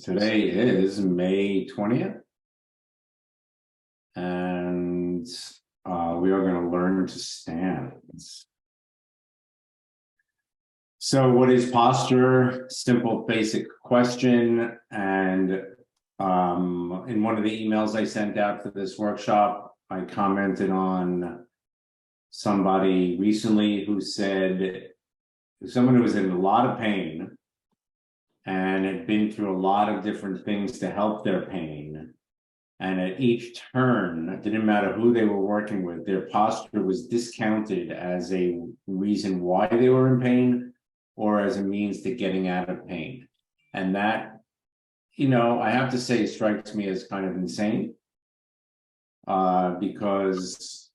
Today is May 20th, and we are going to learn to stand. So what is posture? Simple, basic question. And in one of the emails I sent out for this workshop, I commented on somebody recently who said, someone who was in a lot of pain and had been through a lot of different things to help their pain. And at each turn, it didn't matter who they were working with, their posture was discounted as a reason why they were in pain or as a means to getting out of pain. And that, I have to say, strikes me as kind of insane because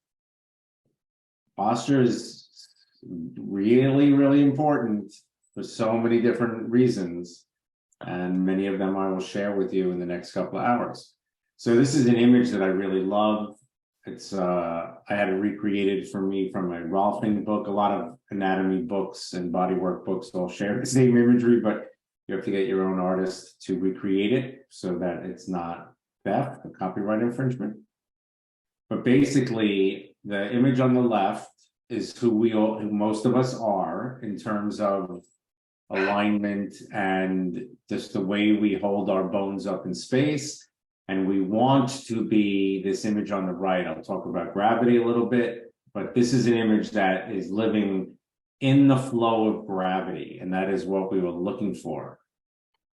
posture is really, really important for so many different reasons, and many of them I will share with you in the next couple of hours. So this is an image that I really love. It's I had it recreated for me from a Rolfing book. A lot of anatomy books and bodywork books all share the same imagery, but you have to get your own artist to recreate it so that it's not theft or copyright infringement. But basically, the image on the left is who most of us are in terms of alignment and just the way we hold our bones up in space. And we want to be this image on the right. I'll talk about gravity a little bit, but this is an image that is living in the flow of gravity. And that is what we were looking for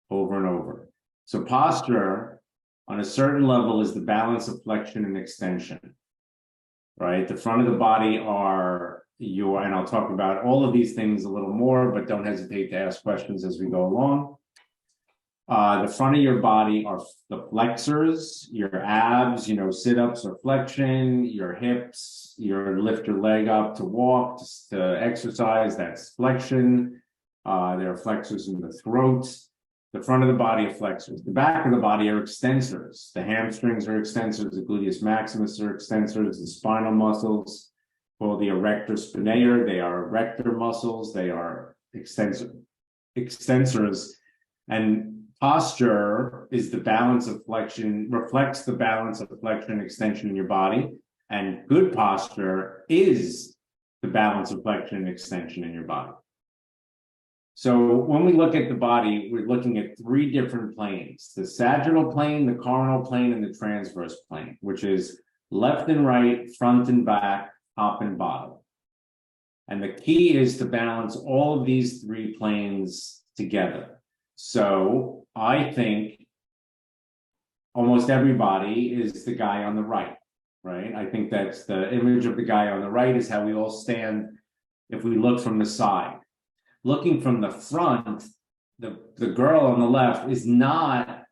over and over. So posture on a certain level is the balance of flexion and extension, right? The front of the body are and I'll talk about all of these things a little more, but don't hesitate to ask questions as we go along. The front of your body are the flexors, your abs, sit-ups or flexion, your hips, lift your leg up to walk, to exercise, that's flexion. There are flexors in the throat. The front of the body are flexors. The back of the body are extensors. The hamstrings are extensors, the gluteus maximus are extensors, the spinal muscles, called the erector spinator, they are erector muscles, they are extensors. And posture is the balance of flexion, reflects the balance of flexion and extension in your body. And good posture is the balance of flexion and extension in your body. So when we look at the body, we're looking at three different planes: the sagittal plane, the coronal plane, and the transverse plane, which is left and right, front and back, top and bottom. And the key is to balance all of these three planes together. So I think almost everybody is the guy on the right? I think that's the image of the guy on the right is how we all stand if we look from the side. Looking from the front, the girl on the left is not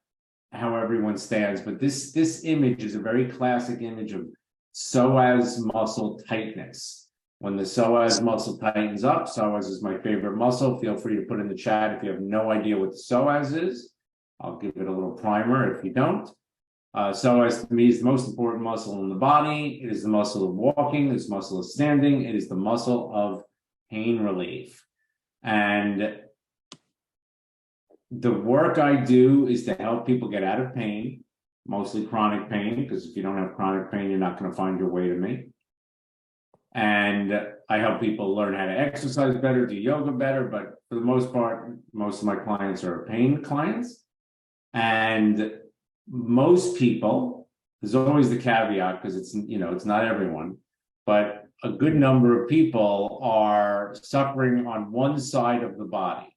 how everyone stands, but this image is a very classic image of psoas muscle tightness. When the psoas muscle tightens up, psoas is my favorite muscle. Feel free to put in the chat if you have no idea what the psoas is. I'll give it a little primer if you don't. Psoas to me is the most important muscle in the body. It is the muscle of walking. It's the muscle of standing. It is the muscle of pain relief. And the work I do is to help people get out of pain, mostly chronic pain, because if you don't have chronic pain, you're not going to find your way to me. And I help people learn how to exercise better, do yoga better, but for the most part, most of my clients are pain clients. And most people, there's always the caveat because it's not everyone, but a good number of people are suffering on one side of the body.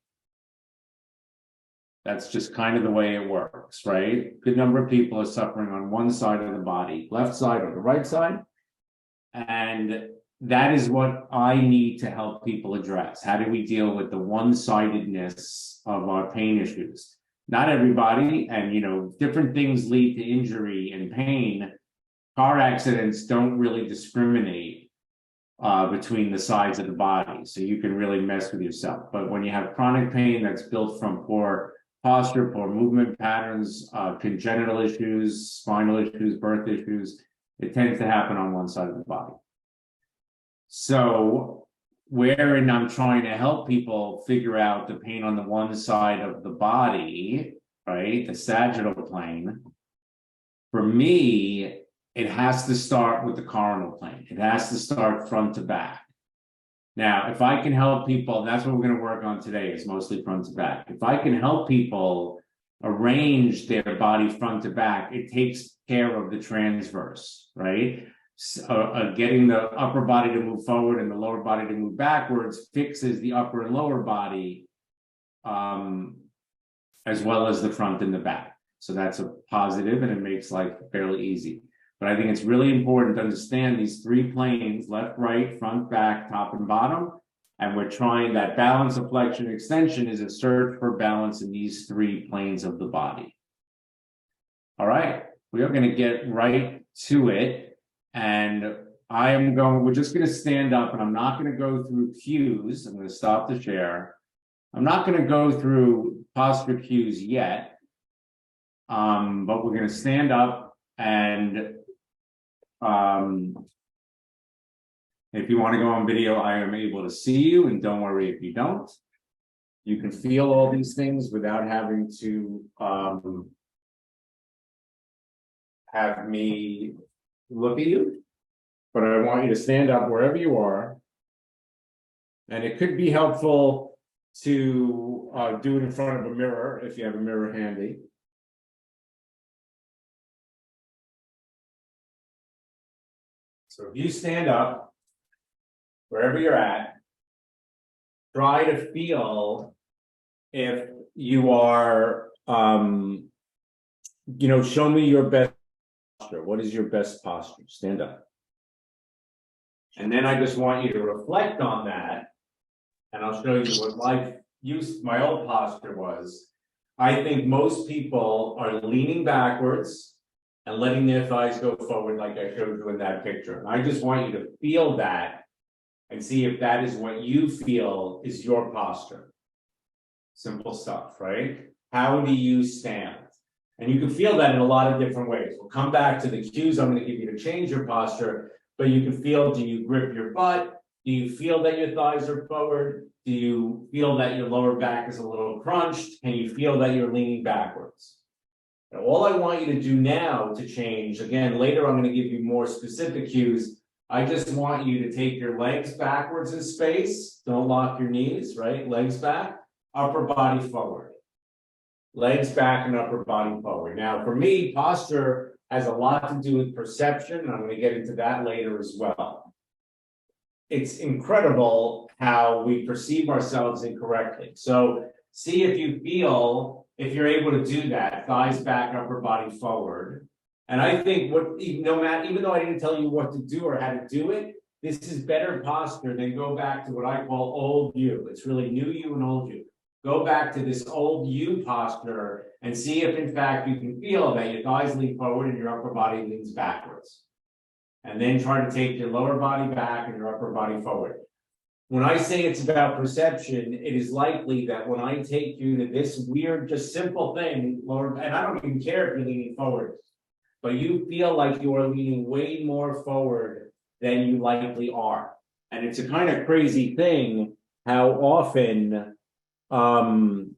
That's just kind of the way it works, right? Good number of people are suffering on one side of the body, left side or the right side. And that is what I need to help people address. How do we deal with the one-sidedness of our pain issues? Not everybody, and different things lead to injury and pain. Car accidents don't really discriminate between the sides of the body, so you can really mess with yourself. But when you have chronic pain that's built from poor posture, poor movement patterns, congenital issues, spinal issues, birth issues, it tends to happen on one side of the body. So wherein I'm trying to help people figure out the pain on the one side of the body, right? The sagittal plane. For me, it has to start with the coronal plane. It has to start front to back. Now, if I can help people, that's what we're going to work on today, is mostly front to back. If I can help people arrange their body front to back, it takes care of the transverse, right? So, getting the upper body to move forward and the lower body to move backwards fixes the upper and lower body, as well as the front and the back. So that's a positive, and it makes life fairly easy. But I think it's really important to understand these three planes: left, right, front, back, top, and bottom. And we're trying that balance of flexion extension is a search for balance in these three planes of the body. All right, we are going to get right to it. And we're just going to stand up, and I'm not going to go through cues. I'm going to stop the share. I'm not going to go through posture cues yet. But we're going to stand up, and if you want to go on video, I am able to see you, and don't worry if you don't. You can feel all these things without having to have me look at you. But I want you to stand up wherever you are. And it could be helpful to do it in front of a mirror if you have a mirror handy. So if you stand up, wherever you're at, try to feel if you are, show me your best posture. What is your best posture? Stand up. And then I just want you to reflect on that, and I'll show you what my old posture was. I think most people are leaning backwards and letting their thighs go forward like I showed you in that picture. And I just want you to feel that and see if that is what you feel is your posture. Simple stuff, right? How do you stand? And you can feel that in a lot of different ways. We'll come back to the cues I'm going to give you to change your posture, but you can feel, do you grip your butt? Do you feel that your thighs are forward? Do you feel that your lower back is a little crunched? Can you feel that you're leaning backwards? Now, all I want you to do now to change, again, later I'm going to give you more specific cues. I just want you to take your legs backwards in space. Don't lock your knees, right? Legs back, upper body forward. Legs back and upper body forward. Now, for me, posture has a lot to do with perception, and I'm going to get into that later as well. It's incredible how we perceive ourselves incorrectly. So see if you feel, if you're able to do that, thighs back, upper body forward. And I think even though I didn't tell you what to do or how to do it, this is better posture than go back to what I call old you. It's really new you and old you. Go back to this old you posture and see if in fact you can feel that your thighs lean forward and your upper body leans backwards. And then try to take your lower body back and your upper body forward. When I say it's about perception, it is likely that when I take you to this weird, just simple thing, and I don't even care if you're leaning forward, but you feel like you are leaning way more forward than you likely are. And it's a kind of crazy thing how often, if I'm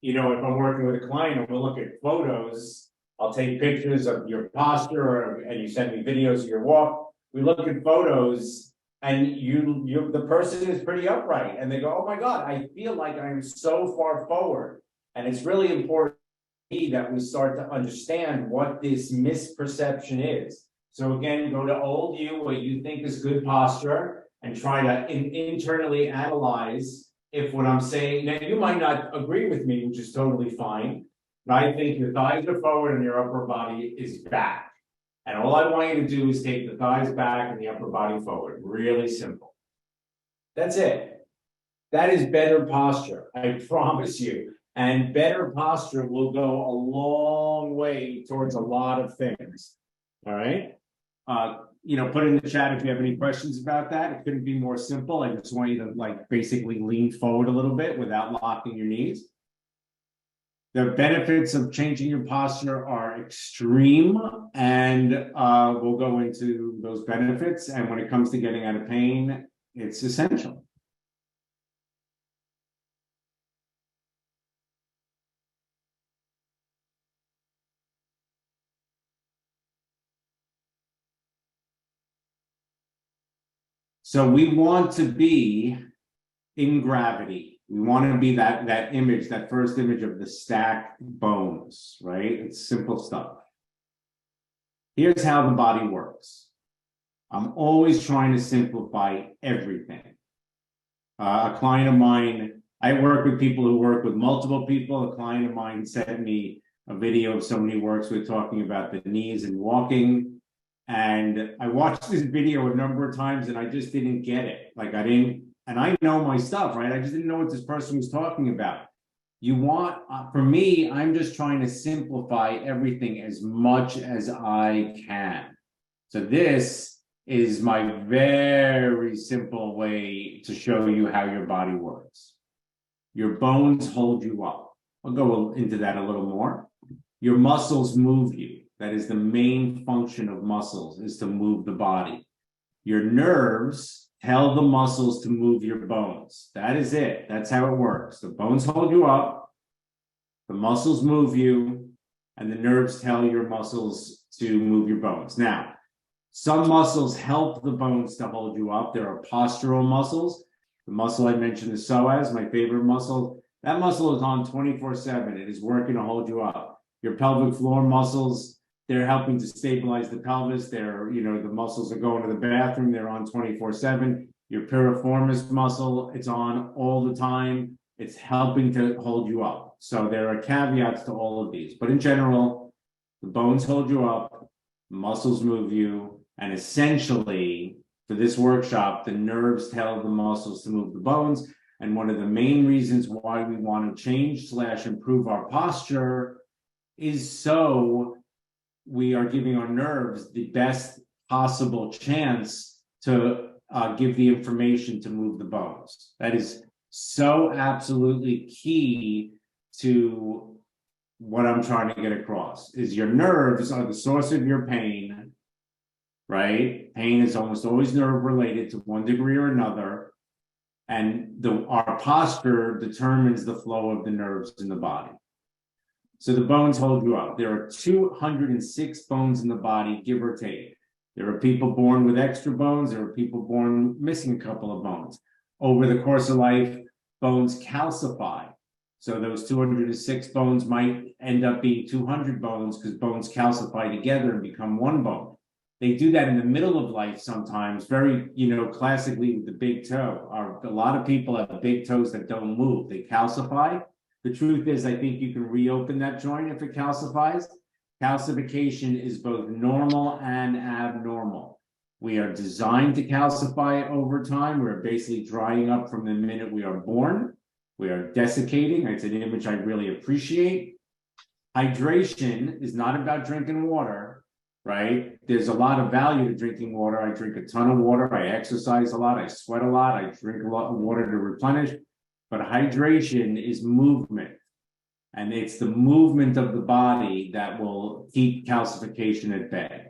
working with a client and we'll look at photos, I'll take pictures of your posture and you send me videos of your walk. We look at photos and the person is pretty upright and they go, oh my God, I feel like I'm so far forward. And it's really important that we start to understand what this misperception is. So again, go to old you, what you think is good posture, and try to internally analyze if what I'm saying, now you might not agree with me, which is totally fine, but I think your thighs are forward and your upper body is back. And all I want you to do is take the thighs back and the upper body forward. Really simple. That's it. That is better posture, I promise you. And better posture will go a long way towards a lot of things. All right. Put in the chat if you have any questions about that. It couldn't be more simple. I just want you to basically lean forward a little bit without locking your knees. The benefits of changing your posture are extreme, and we'll go into those benefits. And when it comes to getting out of pain, it's essential. So we want to be in gravity. We want to be that image, that first image of the stacked bones, right? It's simple stuff. Here's how the body works. I'm always trying to simplify everything. A client of mine, I work with people who work with multiple people. A client of mine sent me a video of somebody he works with talking about the knees and walking. And I watched this video a number of times and I just didn't get it. Like I didn't, and I know my stuff, right? I just didn't know what this person was talking about. You want, for me, I'm just trying to simplify everything as much as I can. So this is my very simple way to show you how your body works. Your bones hold you up. I'll go into that a little more. Your muscles move you. That is the main function of muscles, is to move the body. Your nerves tell the muscles to move your bones. That is it. That's how it works. The bones hold you up, the muscles move you, and the nerves tell your muscles to move your bones. Now, some muscles help the bones to hold you up. There are postural muscles. The muscle I mentioned is psoas, my favorite muscle. That muscle is on 24/7. It is working to hold you up. Your pelvic floor muscles, they're helping to stabilize the pelvis. They're, the muscles are going to the bathroom. They're on 24/7. Your piriformis muscle, it's on all the time. It's helping to hold you up. So there are caveats to all of these. But in general, the bones hold you up, muscles move you, and essentially, for this workshop, the nerves tell the muscles to move the bones. And one of the main reasons why we want to change/improve our posture is so we are giving our nerves the best possible chance to give the information to move the bones. That is so absolutely key to what I'm trying to get across, is your nerves are the source of your pain, right? Pain is almost always nerve related to one degree or another. And our posture determines the flow of the nerves in the body. So the bones hold you up. There are 206 bones in the body, give or take. There are people born with extra bones. There are people born missing a couple of bones. Over the course of life, bones calcify. So those 206 bones might end up being 200 bones because bones calcify together and become one bone. They do that in the middle of life sometimes, very, classically with the big toe. A lot of people have big toes that don't move. They calcify. The truth is, I think you can reopen that joint if it calcifies. Calcification is both normal and abnormal. We are designed to calcify over time. We're basically drying up from the minute we are born. We are desiccating. It's an image I really appreciate. Hydration is not about drinking water, right? There's a lot of value to drinking water. I drink a ton of water. I exercise a lot. I sweat a lot. I drink a lot of water to replenish. But hydration is movement. And it's the movement of the body that will keep calcification at bay.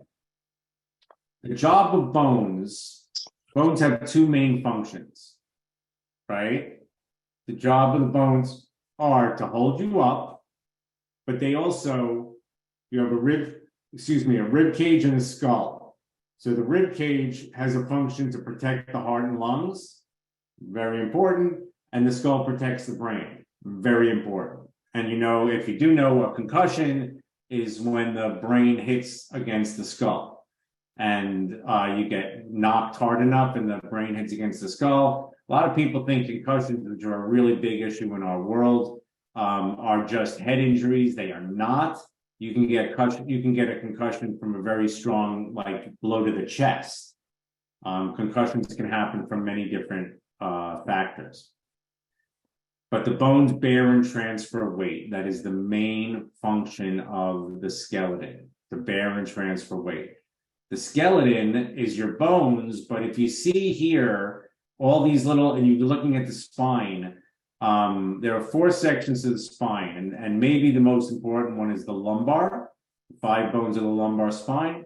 The job of bones have two main functions, right? The job of the bones are to hold you up, but they also, you have a rib cage and a skull. So the rib cage has a function to protect the heart and lungs, very important, and the skull protects the brain, very important. And if you do know, a concussion is when the brain hits against the skull and you get knocked hard enough and the brain hits against the skull. A lot of people think concussions, which are a really big issue in our world, are just head injuries. They are not. You can get a concussion from a very strong, blow to the chest. Concussions can happen from many different factors. But the bones bear and transfer weight. That is the main function of the skeleton, to bear and transfer weight. The skeleton is your bones, but if you see here, all these little, and you're looking at the spine, there are 4 sections of the spine, and maybe the most important one is the lumbar, 5 bones of the lumbar spine.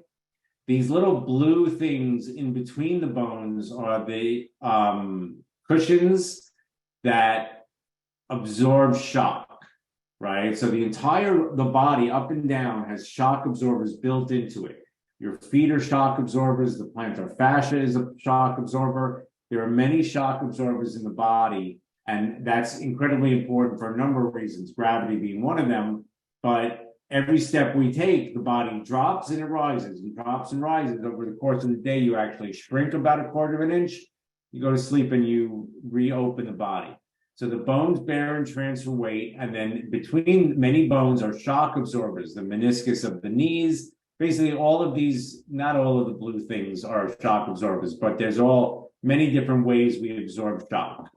These little blue things in between the bones are the cushions that absorb shock, right? So the body up and down has shock absorbers built into it. Your feet are shock absorbers. The plantar fascia is a shock absorber. There are many shock absorbers in the body, and that's incredibly important for a number of reasons, gravity being one of them. But every step we take, the body drops and it rises and drops and rises. Over the course of the day, you actually shrink about 1/4 of an inch. You go to sleep and you reopen the body. So the bones bear and transfer weight, and then between many bones are shock absorbers, the meniscus of the knees. Basically, all of these, not all of the blue things are shock absorbers, but there's many different ways we absorb shock.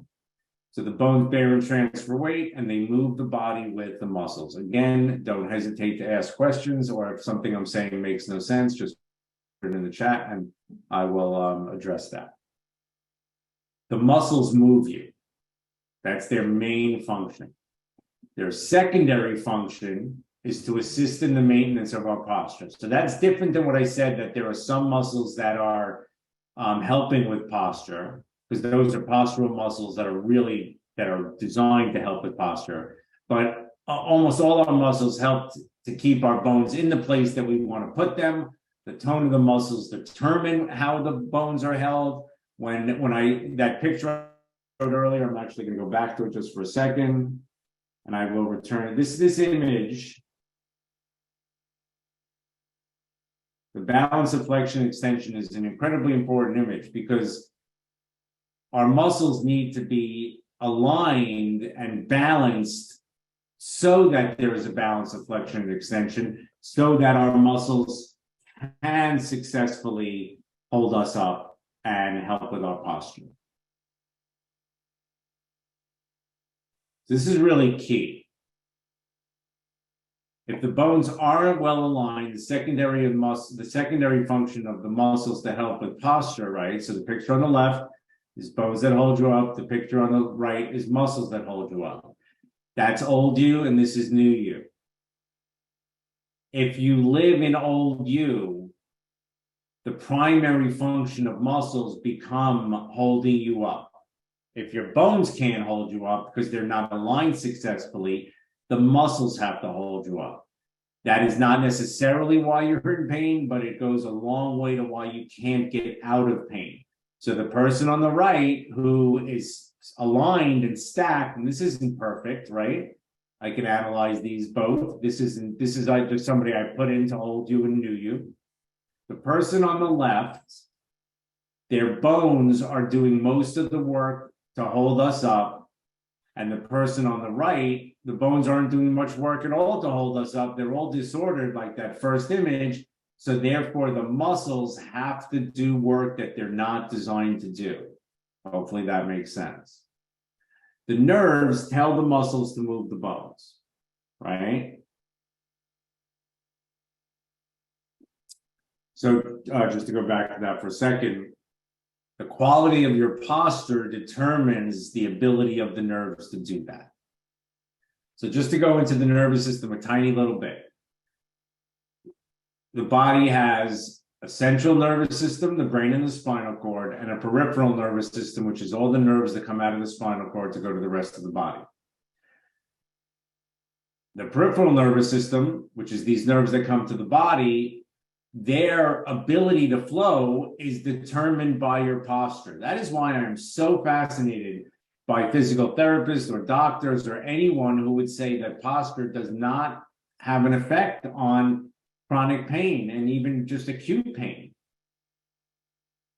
So the bones bear and transfer weight, and they move the body with the muscles. Again, don't hesitate to ask questions, or if something I'm saying makes no sense, just put it in the chat and I will address that. The muscles move you. That's their main function. Their secondary function is to assist in the maintenance of our posture. So that's different than what I said, that there are some muscles that are helping with posture, because those are postural muscles that are designed to help with posture. But almost all our muscles help to keep our bones in the place that we want to put them. The tone of the muscles determine how the bones are held. That picture I showed earlier, I'm actually going to go back to it just for a second, and I will return this image. The balance of flexion extension is an incredibly important image, because our muscles need to be aligned and balanced so that there is a balance of flexion and extension, so that our muscles can successfully hold us up and help with our posture. This is really key. If the bones aren't well aligned, the secondary function of the muscles to help with posture, right? So the picture on the left is bones that hold you up. The picture on the right is muscles that hold you up. That's old you, and this is new you. If you live in old you, the primary function of muscles become holding you up. If your bones can't hold you up because they're not aligned successfully, the muscles have to hold you up. That is not necessarily why you're in pain, but it goes a long way to why you can't get out of pain. So the person on the right who is aligned and stacked, and this isn't perfect, right? I can analyze these both. This is just somebody I put in to hold you and new you. The person on the left, their bones are doing most of the work to hold us up. And the person on the right, the bones aren't doing much work at all to hold us up. They're all disordered, like that first image. So therefore, the muscles have to do work that they're not designed to do. Hopefully that makes sense. The nerves tell the muscles to move the bones, right? So just to go back to that for a second, the quality of your posture determines the ability of the nerves to do that. So just to go into the nervous system a tiny little bit. The body has a central nervous system, the brain and the spinal cord, and a peripheral nervous system, which is all the nerves that come out of the spinal cord to go to the rest of the body. The peripheral nervous system, which is these nerves that come to the body, their ability to flow is determined by your posture. That is why I'm so fascinated by physical therapists or doctors or anyone who would say that posture does not have an effect on chronic pain and even just acute pain,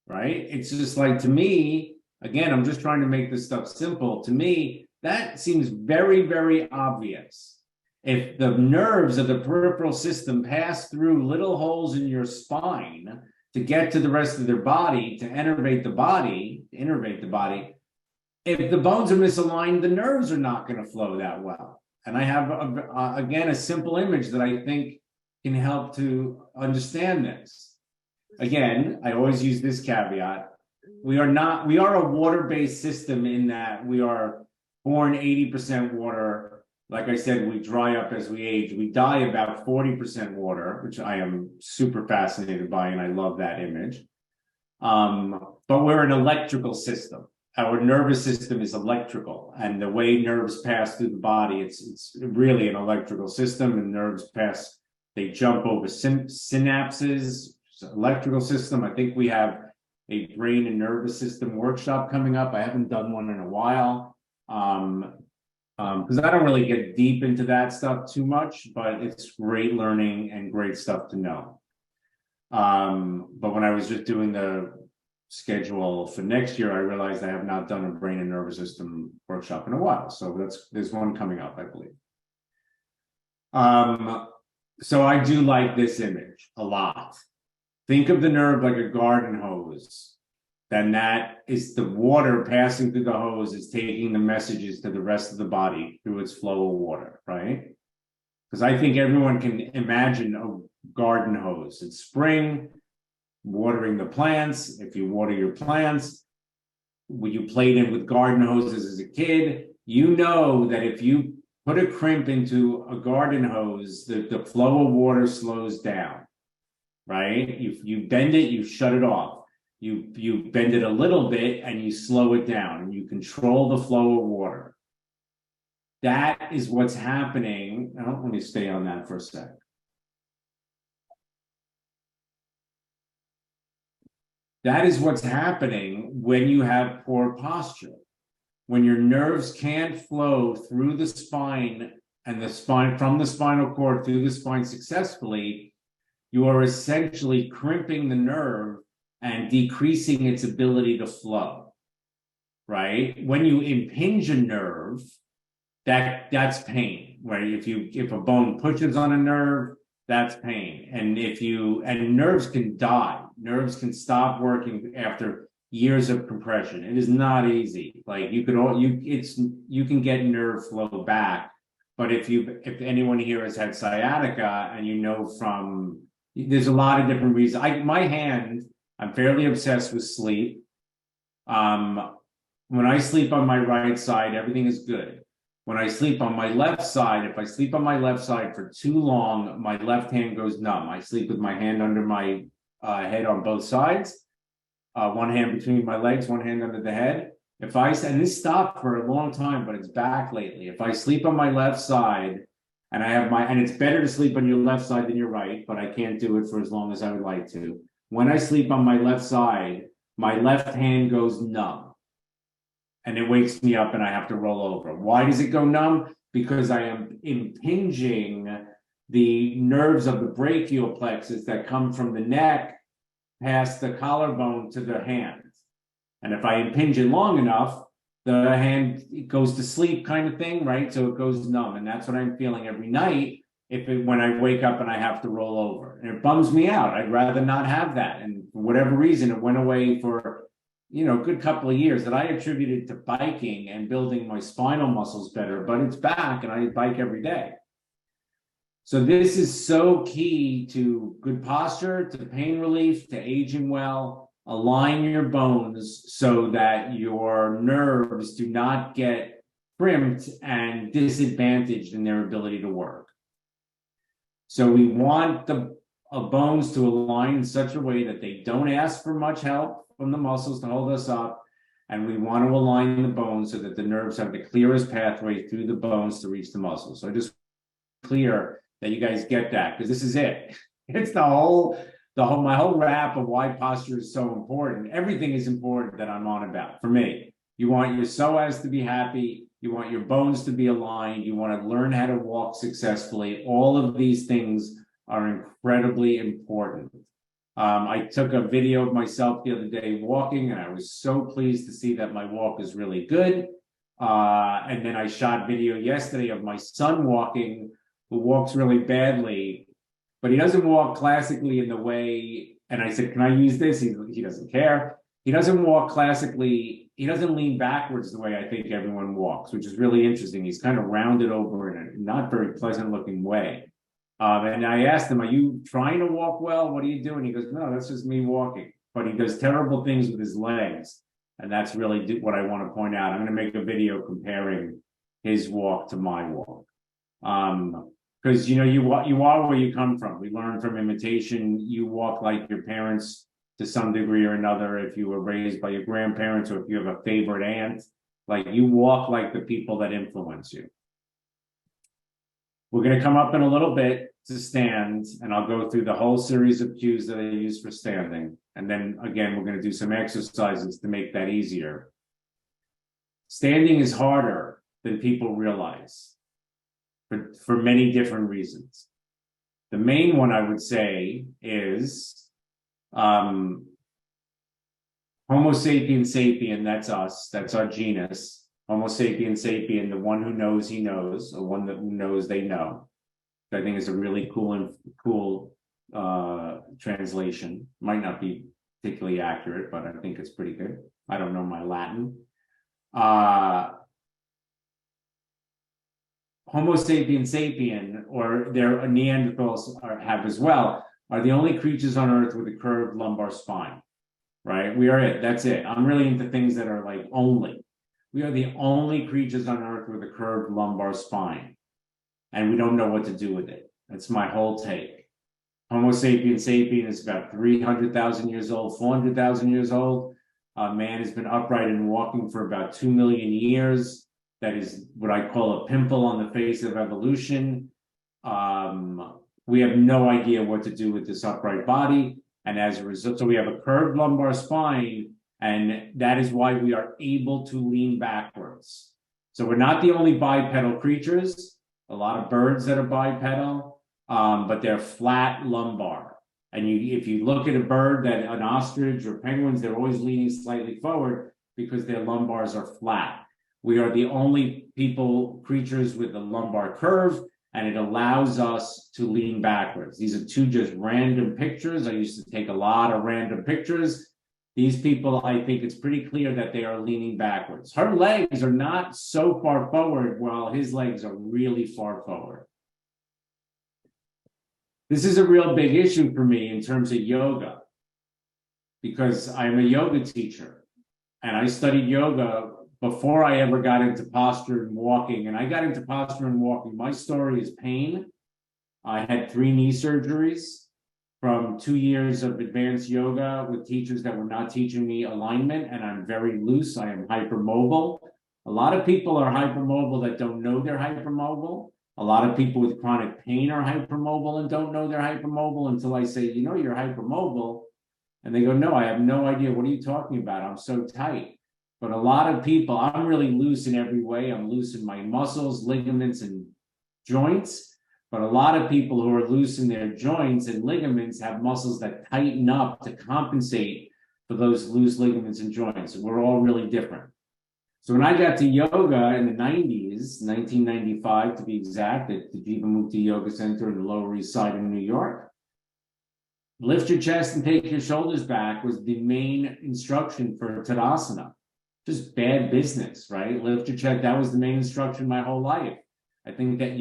right? It's just like, to me, again, I'm just trying to make this stuff simple. To me, that seems very, very obvious. If the nerves of the peripheral system pass through little holes in your spine to get to the rest of their body, to innervate the body, if the bones are misaligned, the nerves are not going to flow that well. And I have, again, a simple image that I think can help to understand this. Again, I always use this caveat. We are a water-based system in that we are born 80% water. Like I said, we dry up as we age. We die about 40% water, which I am super fascinated by, and I love that image. But we're an electrical system. Our nervous system is electrical, and the way nerves pass through the body, it's really an electrical system, and nerves pass, they jump over synapses, electrical system. I think we have a brain and nervous system workshop coming up. I haven't done one in a while. Because I don't really get deep into that stuff too much, but it's great learning and great stuff to know. But when I was just doing the schedule for next year, I realized I have not done a brain and nervous system workshop in a while. So there's one coming up, I believe. So I do like this image a lot. Think of the nerve like a garden hose. Then that is the water passing through the hose is taking the messages to the rest of the body through its flow of water, right? Because I think everyone can imagine a garden hose. It's spring, watering the plants. If you water your plants, when you played in with garden hoses as a kid, you know that if you put a crimp into a garden hose, the flow of water slows down, right? You bend it, you shut it off. You bend it a little bit and you slow it down and you control the flow of water. That is what's happening. Let me stay on that for a sec. That is what's happening when you have poor posture. When your nerves can't flow through the spine and the spine from the spinal cord through the spine successfully, you are essentially crimping the nerve and decreasing its ability to flow, right? When you impinge a nerve, that's pain, right? If a bone pushes on a nerve, that's pain. And nerves can die. Nerves can stop working after years of compression. It is not easy. Like you can get nerve flow back, but if anyone here has had sciatica and there's a lot of different reasons. I'm fairly obsessed with sleep. When I sleep on my right side, everything is good. When I sleep on my left side, if I sleep on my left side for too long, my left hand goes numb. I sleep with my hand under my head on both sides, one hand between my legs, one hand under the head. And this stopped for a long time, but it's back lately. If I sleep on my left side, and it's better to sleep on your left side than your right, but I can't do it for as long as I would like to. When I sleep on my left side, my left hand goes numb and it wakes me up and I have to roll over. Why does it go numb? Because I am impinging the nerves of the brachial plexus that come from the neck past the collarbone to the hand. And if I impinge it long enough, the hand goes to sleep kind of thing, right? So it goes numb. And that's what I'm feeling every night when I wake up and I have to roll over. And it bums me out. I'd rather not have that. And for whatever reason, it went away for, a good couple of years that I attributed to biking and building my spinal muscles better, but it's back and I bike every day. So this is so key to good posture, to pain relief, to aging well. Align your bones so that your nerves do not get crimped and disadvantaged in their ability to work. So we want the bones to align in such a way that they don't ask for much help from the muscles to hold us up. And we want to align the bones so that the nerves have the clearest pathway through the bones to reach the muscles. So I just clear that you guys get that, because this is it. It's my whole wrap of why posture is so important. Everything is important that I'm on about for me. You want your psoas to be happy. You want your bones to be aligned. You want to learn how to walk successfully. All of these things are incredibly important. I took a video of myself the other day walking, and I was so pleased to see that my walk is really good. And then I shot video yesterday of my son walking, who walks really badly, but he doesn't walk classically in the way, and I said, can I use this? He doesn't care. He doesn't walk classically. He doesn't lean backwards the way I think everyone walks, which is really interesting. He's kind of rounded over in a not very pleasant looking way. And I asked him, are you trying to walk well? What are you doing? He goes, no, that's just me walking. But he does terrible things with his legs. And that's really what I want to point out. I'm going to make a video comparing his walk to my walk. Because, you are where you come from. We learn from imitation. You walk like your parents to some degree or another. If you were raised by your grandparents, or if you have a favorite aunt, like you walk like the people that influence you. We're going to come up in a little bit to stand, and I'll go through the whole series of cues that I use for standing. And then again, we're going to do some exercises to make that easier. Standing is harder than people realize for many different reasons. The main one I would say is Homo sapien sapien, that's us, that's our genus. Homo sapien sapien, the one who knows he knows, or one that knows they know. I think is a really cool translation. Might not be particularly accurate, but I think it's pretty good. I don't know my Latin. Homo sapien sapien, or their Neanderthals have as well, are the only creatures on Earth with a curved lumbar spine, right? We are it. That's it. I'm really into things that are like only. We are the only creatures on Earth with a curved lumbar spine, and we don't know what to do with it. That's my whole take. Homo sapien sapien is about 300,000 years old, 400,000 years old. Man has been upright and walking for about 2 million years. That is what I call a pimple on the face of evolution. We have no idea what to do with this upright body. And as a result, so we have a curved lumbar spine, and that is why we are able to lean backwards. So we're not the only bipedal creatures. A lot of birds that are bipedal, but they're flat lumbar. And if you look at a bird, an ostrich or penguins, they're always leaning slightly forward because their lumbars are flat. We are the only creatures with a lumbar curve, and it allows us to lean backwards. These are two just random pictures. I used to take a lot of random pictures. These people, I think it's pretty clear that they are leaning backwards. Her legs are not so far forward, while his legs are really far forward. This is a real big issue for me in terms of yoga, because I'm a yoga teacher, and I studied yoga before I ever got into posture and walking. And I got into posture and walking. My story is pain. I had 3 knee surgeries from 2 years of advanced yoga with teachers that were not teaching me alignment, and I'm very loose. I am hypermobile. A lot of people are hypermobile that don't know they're hypermobile. A lot of people with chronic pain are hypermobile and don't know they're hypermobile until I say, you know, you're hypermobile. And they go, no, I have no idea. What are you talking about? I'm so tight. But a lot of people, I'm really loose in every way. I'm loose in my muscles, ligaments, and joints. But a lot of people who are loose in their joints and ligaments have muscles that tighten up to compensate for those loose ligaments and joints. We're all really different. So when I got to yoga in the 90s, 1995 to be exact, at the Jivamukti Yoga Center in the Lower East Side in New York, lift your chest and take your shoulders back was the main instruction for Tadasana. Just bad business, right? Lift your chest. That was the main instruction my whole life. I think that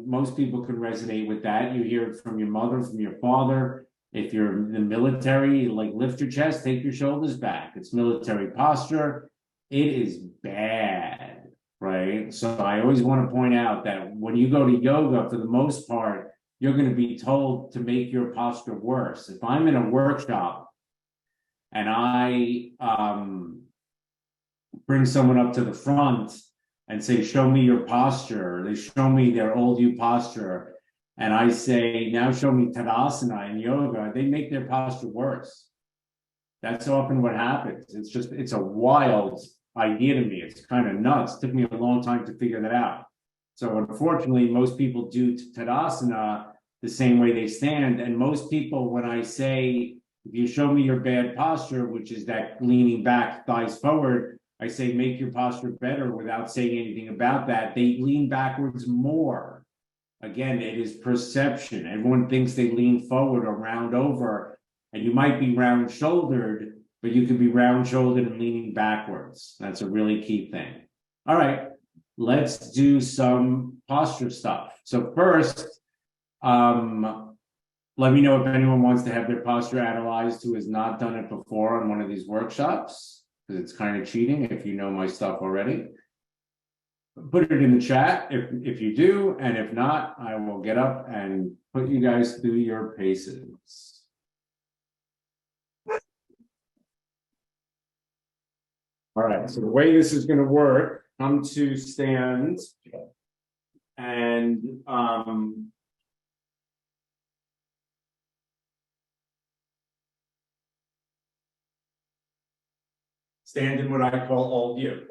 most people can resonate with that. You hear it from your mother, from your father. If you're in the military, like lift your chest, take your shoulders back. It's military posture. It is bad, right? So I always want to point out that when you go to yoga, for the most part, you're going to be told to make your posture worse. If I'm in a workshop and I bring someone up to the front and say, show me your posture. They show me their old you posture. And I say, now show me Tadasana in yoga. They make their posture worse. That's often what happens. It's a wild idea to me. It's kind of nuts. It took me a long time to figure that out. So unfortunately, most people do Tadasana the same way they stand. And most people, when I say, if you show me your bad posture, which is that leaning back, thighs forward, I say, make your posture better without saying anything about that. They lean backwards more. Again, it is perception. Everyone thinks they lean forward or round over, and you might be round shouldered, but you could be round shouldered and leaning backwards. That's a really key thing. All right, let's do some posture stuff. So first, let me know if anyone wants to have their posture analyzed who has not done it before on one of these workshops, because it's kind of cheating if you know my stuff already. Put it in the chat if you do, and if not, I will get up and put you guys through your paces. All right, so the way this is going to work, come to stand, and stand in what I call old you,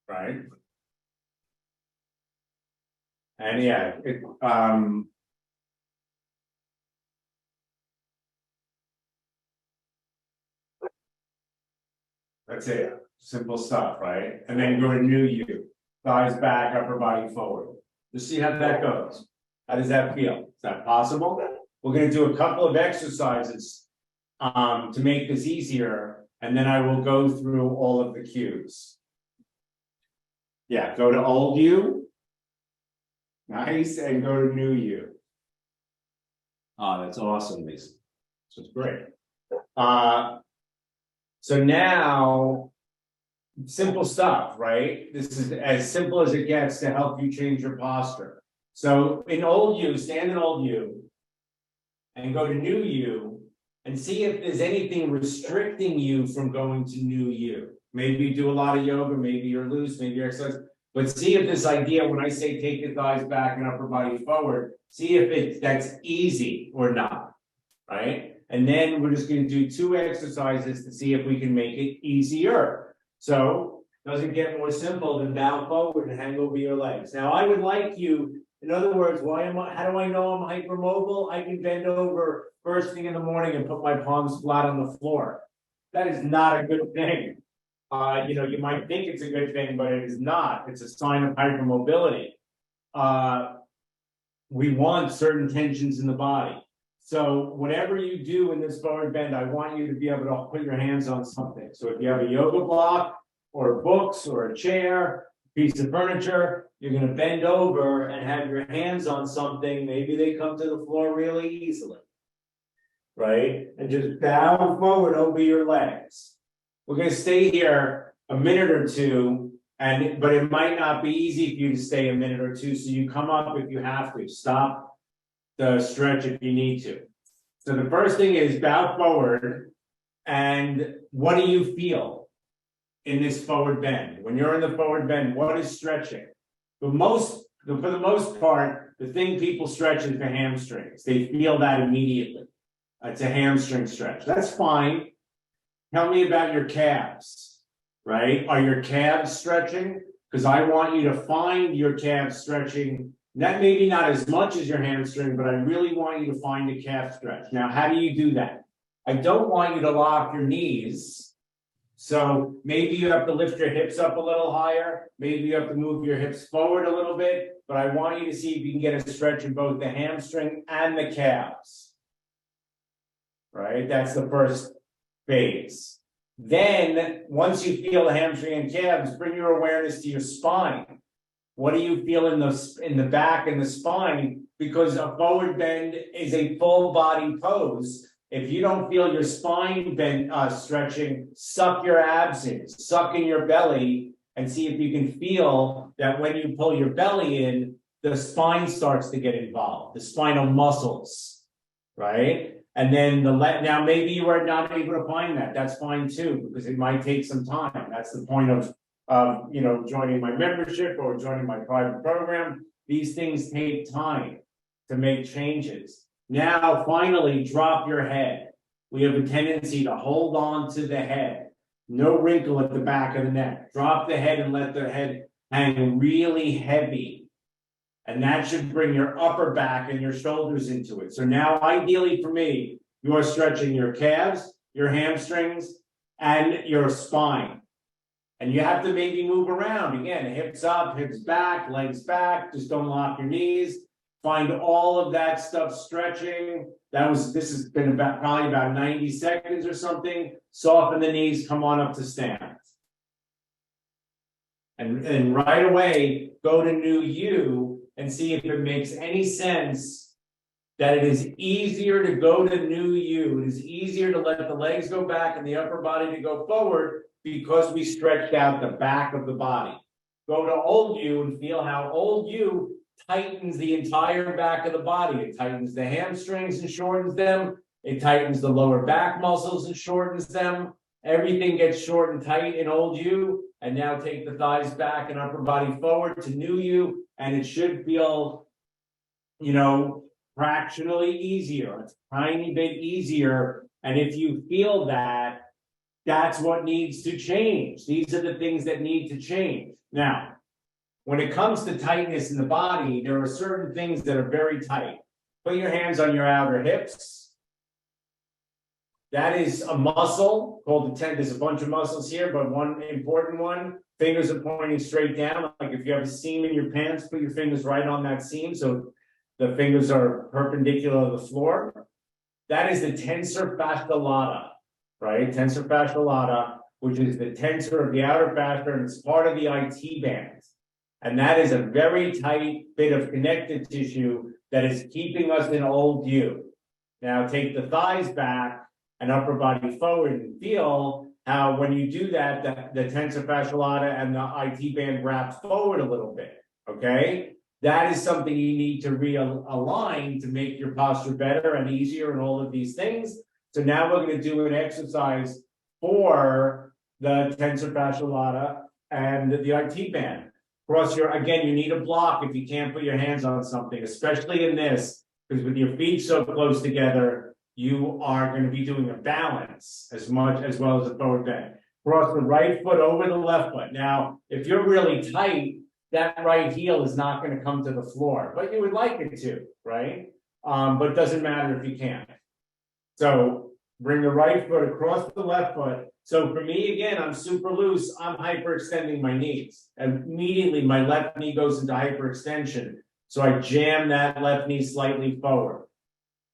right? And yeah, that's it. Simple stuff, right? And then go to new you. Thighs back, upper body forward. Just see how that goes. How does that feel? Is that possible? We're going to do a couple of exercises to make this easier, and then I will go through all of the cues. Yeah, go to old you. Nice, and go to new you. Oh, that's awesome, Lisa. So it's great. So now, simple stuff, right? This is as simple as it gets to help you change your posture. So in old you, stand in old you, and go to new you, and see if there's anything restricting you from going to new you. Maybe you do a lot of yoga, maybe you're loose, maybe you're exercise, but see if this idea, when I say take the thighs back and upper body forward, see if that's easy or not, right? And then we're just going to do 2 exercises to see if we can make it easier. So, doesn't get more simple than bow forward and hang over your legs. Now, I would like you, in other words, how do I know I'm hypermobile? I can bend over first thing in the morning and put my palms flat on the floor. That is not a good thing. You might think it's a good thing, but it is not. It's a sign of hypermobility. We want certain tensions in the body. So whatever you do in this forward bend, I want you to be able to put your hands on something. So if you have a yoga block or books or a chair, piece of furniture, you're going to bend over and have your hands on something. Maybe they come to the floor really easily, right? And just bow forward over your legs. We're going to stay here a minute or two, but it might not be easy for you to stay a minute or two. So you come up if you have to. Stop the stretch if you need to. So the first thing is bow forward, and what do you feel in this forward bend? When you're in the forward bend, what is stretching? For the most part, the thing people stretch is the hamstrings. They feel that immediately. It's a hamstring stretch. That's fine. Tell me about your calves, right? Are your calves stretching? Because I want you to find your calves stretching. That maybe not as much as your hamstring, but I really want you to find a calf stretch. Now, how do you do that? I don't want you to lock your knees. So maybe you have to lift your hips up a little higher. Maybe you have to move your hips forward a little bit. But I want you to see if you can get a stretch in both the hamstring and the calves. Right? That's the first phase. Then, once you feel the hamstring and calves, bring your awareness to your spine. What do you feel in the back and the spine? Because a forward bend is a full body pose. If you don't feel your spine bend stretching, suck your abs in, suck in your belly, and see if you can feel that when you pull your belly in, the spine starts to get involved, the spinal muscles, right? And then now maybe you are not able to find that. That's fine too, because it might take some time. That's the point of joining my membership or joining my private program. These things take time to make changes. Now, finally, drop your head. We have a tendency to hold on to the head. No wrinkle at the back of the neck. Drop the head and let the head hang really heavy. And that should bring your upper back and your shoulders into it. So now, ideally for me, you are stretching your calves, your hamstrings, and your spine. And you have to maybe move around. Again, hips up, hips back, legs back. Just don't lock your knees. Find all of that stuff stretching. This has been probably about 90 seconds or something. Soften the knees, come on up to stand. And right away, go to new you and see if it makes any sense that it is easier to go to new you. It is easier to let the legs go back and the upper body to go forward because we stretched out the back of the body. Go to old you and feel how old you tightens the entire back of the body. It tightens the hamstrings and shortens them. It tightens the lower back muscles and shortens them. Everything gets short and tight in old you. And now take the thighs back and upper body forward to new you. And it should feel, fractionally easier. It's a tiny bit easier. And if you feel that, That's what needs to change. These are the things that need to change. Now, when it comes to tightness in the body, there are certain things that are very tight. Put your hands on your outer hips. That is a muscle called the tendon. There's a bunch of muscles here, but one important one, fingers are pointing straight down. Like if you have a seam in your pants, put your fingers right on that seam so the fingers are perpendicular to the floor. That is the tensor fascia lata, right? Tensor fascia lata, which is the tensor of the outer fascia, and it's part of the IT band. And that is a very tight bit of connective tissue that is keeping us in old you. Now take the thighs back and upper body forward and feel how when you do that, the tensor fascia lata and the IT band wraps forward a little bit, okay? That is something you need to realign to make your posture better and easier and all of these things. So now we're going to do an exercise for the tensor fascia lata and the IT band. Cross your, again, you need a block if you can't put your hands on something, especially in this, because with your feet so close together, you are going to be doing a balance as well as a forward bend. Cross the right foot over the left foot. Now, if you're really tight, that right heel is not going to come to the floor, but you would like it to, right? But it doesn't matter if you can't. So bring the right foot across the left foot. So for me, again, I'm super loose. I'm hyperextending my knees. Immediately, my left knee goes into hyperextension. So I jam that left knee slightly forward.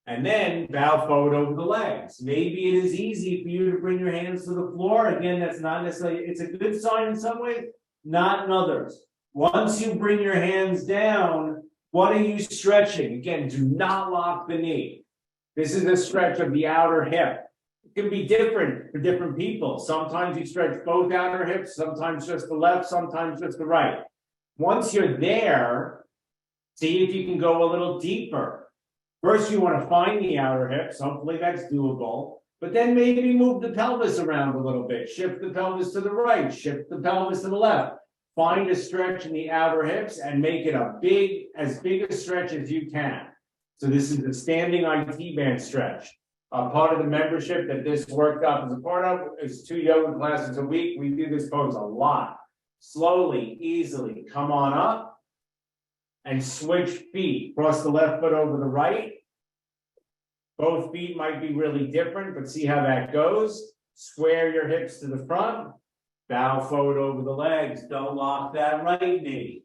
And then bow forward over the legs. Maybe it is easy for you to bring your hands to the floor. Again, that's not necessarily, it's a good sign in some ways, not in others. Once you bring your hands down, what are you stretching? Again, do not lock the knee. This is a stretch of the outer hip. It can be different for different people. Sometimes you stretch both outer hips, sometimes just the left, sometimes just the right. Once you're there, see if you can go a little deeper. First, you want to find the outer hips. Hopefully that's doable. But then maybe move the pelvis around a little bit. Shift the pelvis to the right. Shift the pelvis to the left. Find a stretch in the outer hips and make it as big a stretch as you can. So this is the standing IT band stretch. Part of the membership that this workshop is a part of is 2 yoga classes a week. We do this pose a lot. Slowly, easily, come on up and switch feet. Cross the left foot over the right. Both feet might be really different, but see how that goes. Square your hips to the front. Bow forward over the legs. Don't lock that right knee.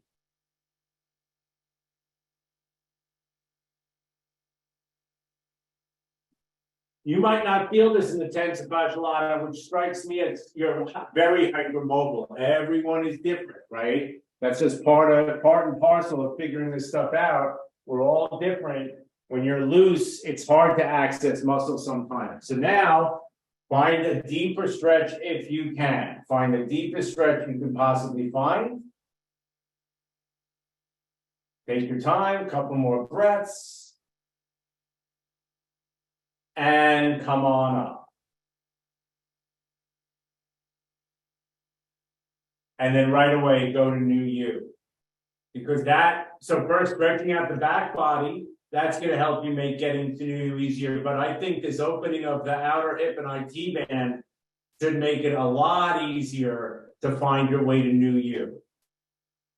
You might not feel this in the tensor fascia lata, which strikes me as you're very hypermobile. Everyone is different, right? That's just part and parcel of figuring this stuff out. We're all different. When you're loose, it's hard to access muscle sometimes. So now, find a deeper stretch if you can. Find the deepest stretch you can possibly find. Take your time, couple more breaths. And come on up. And then right away, go to new you. Because so first stretching out the back body, that's going to help you make getting to new you easier. But I think this opening of the outer hip and IT band should make it a lot easier to find your way to new you.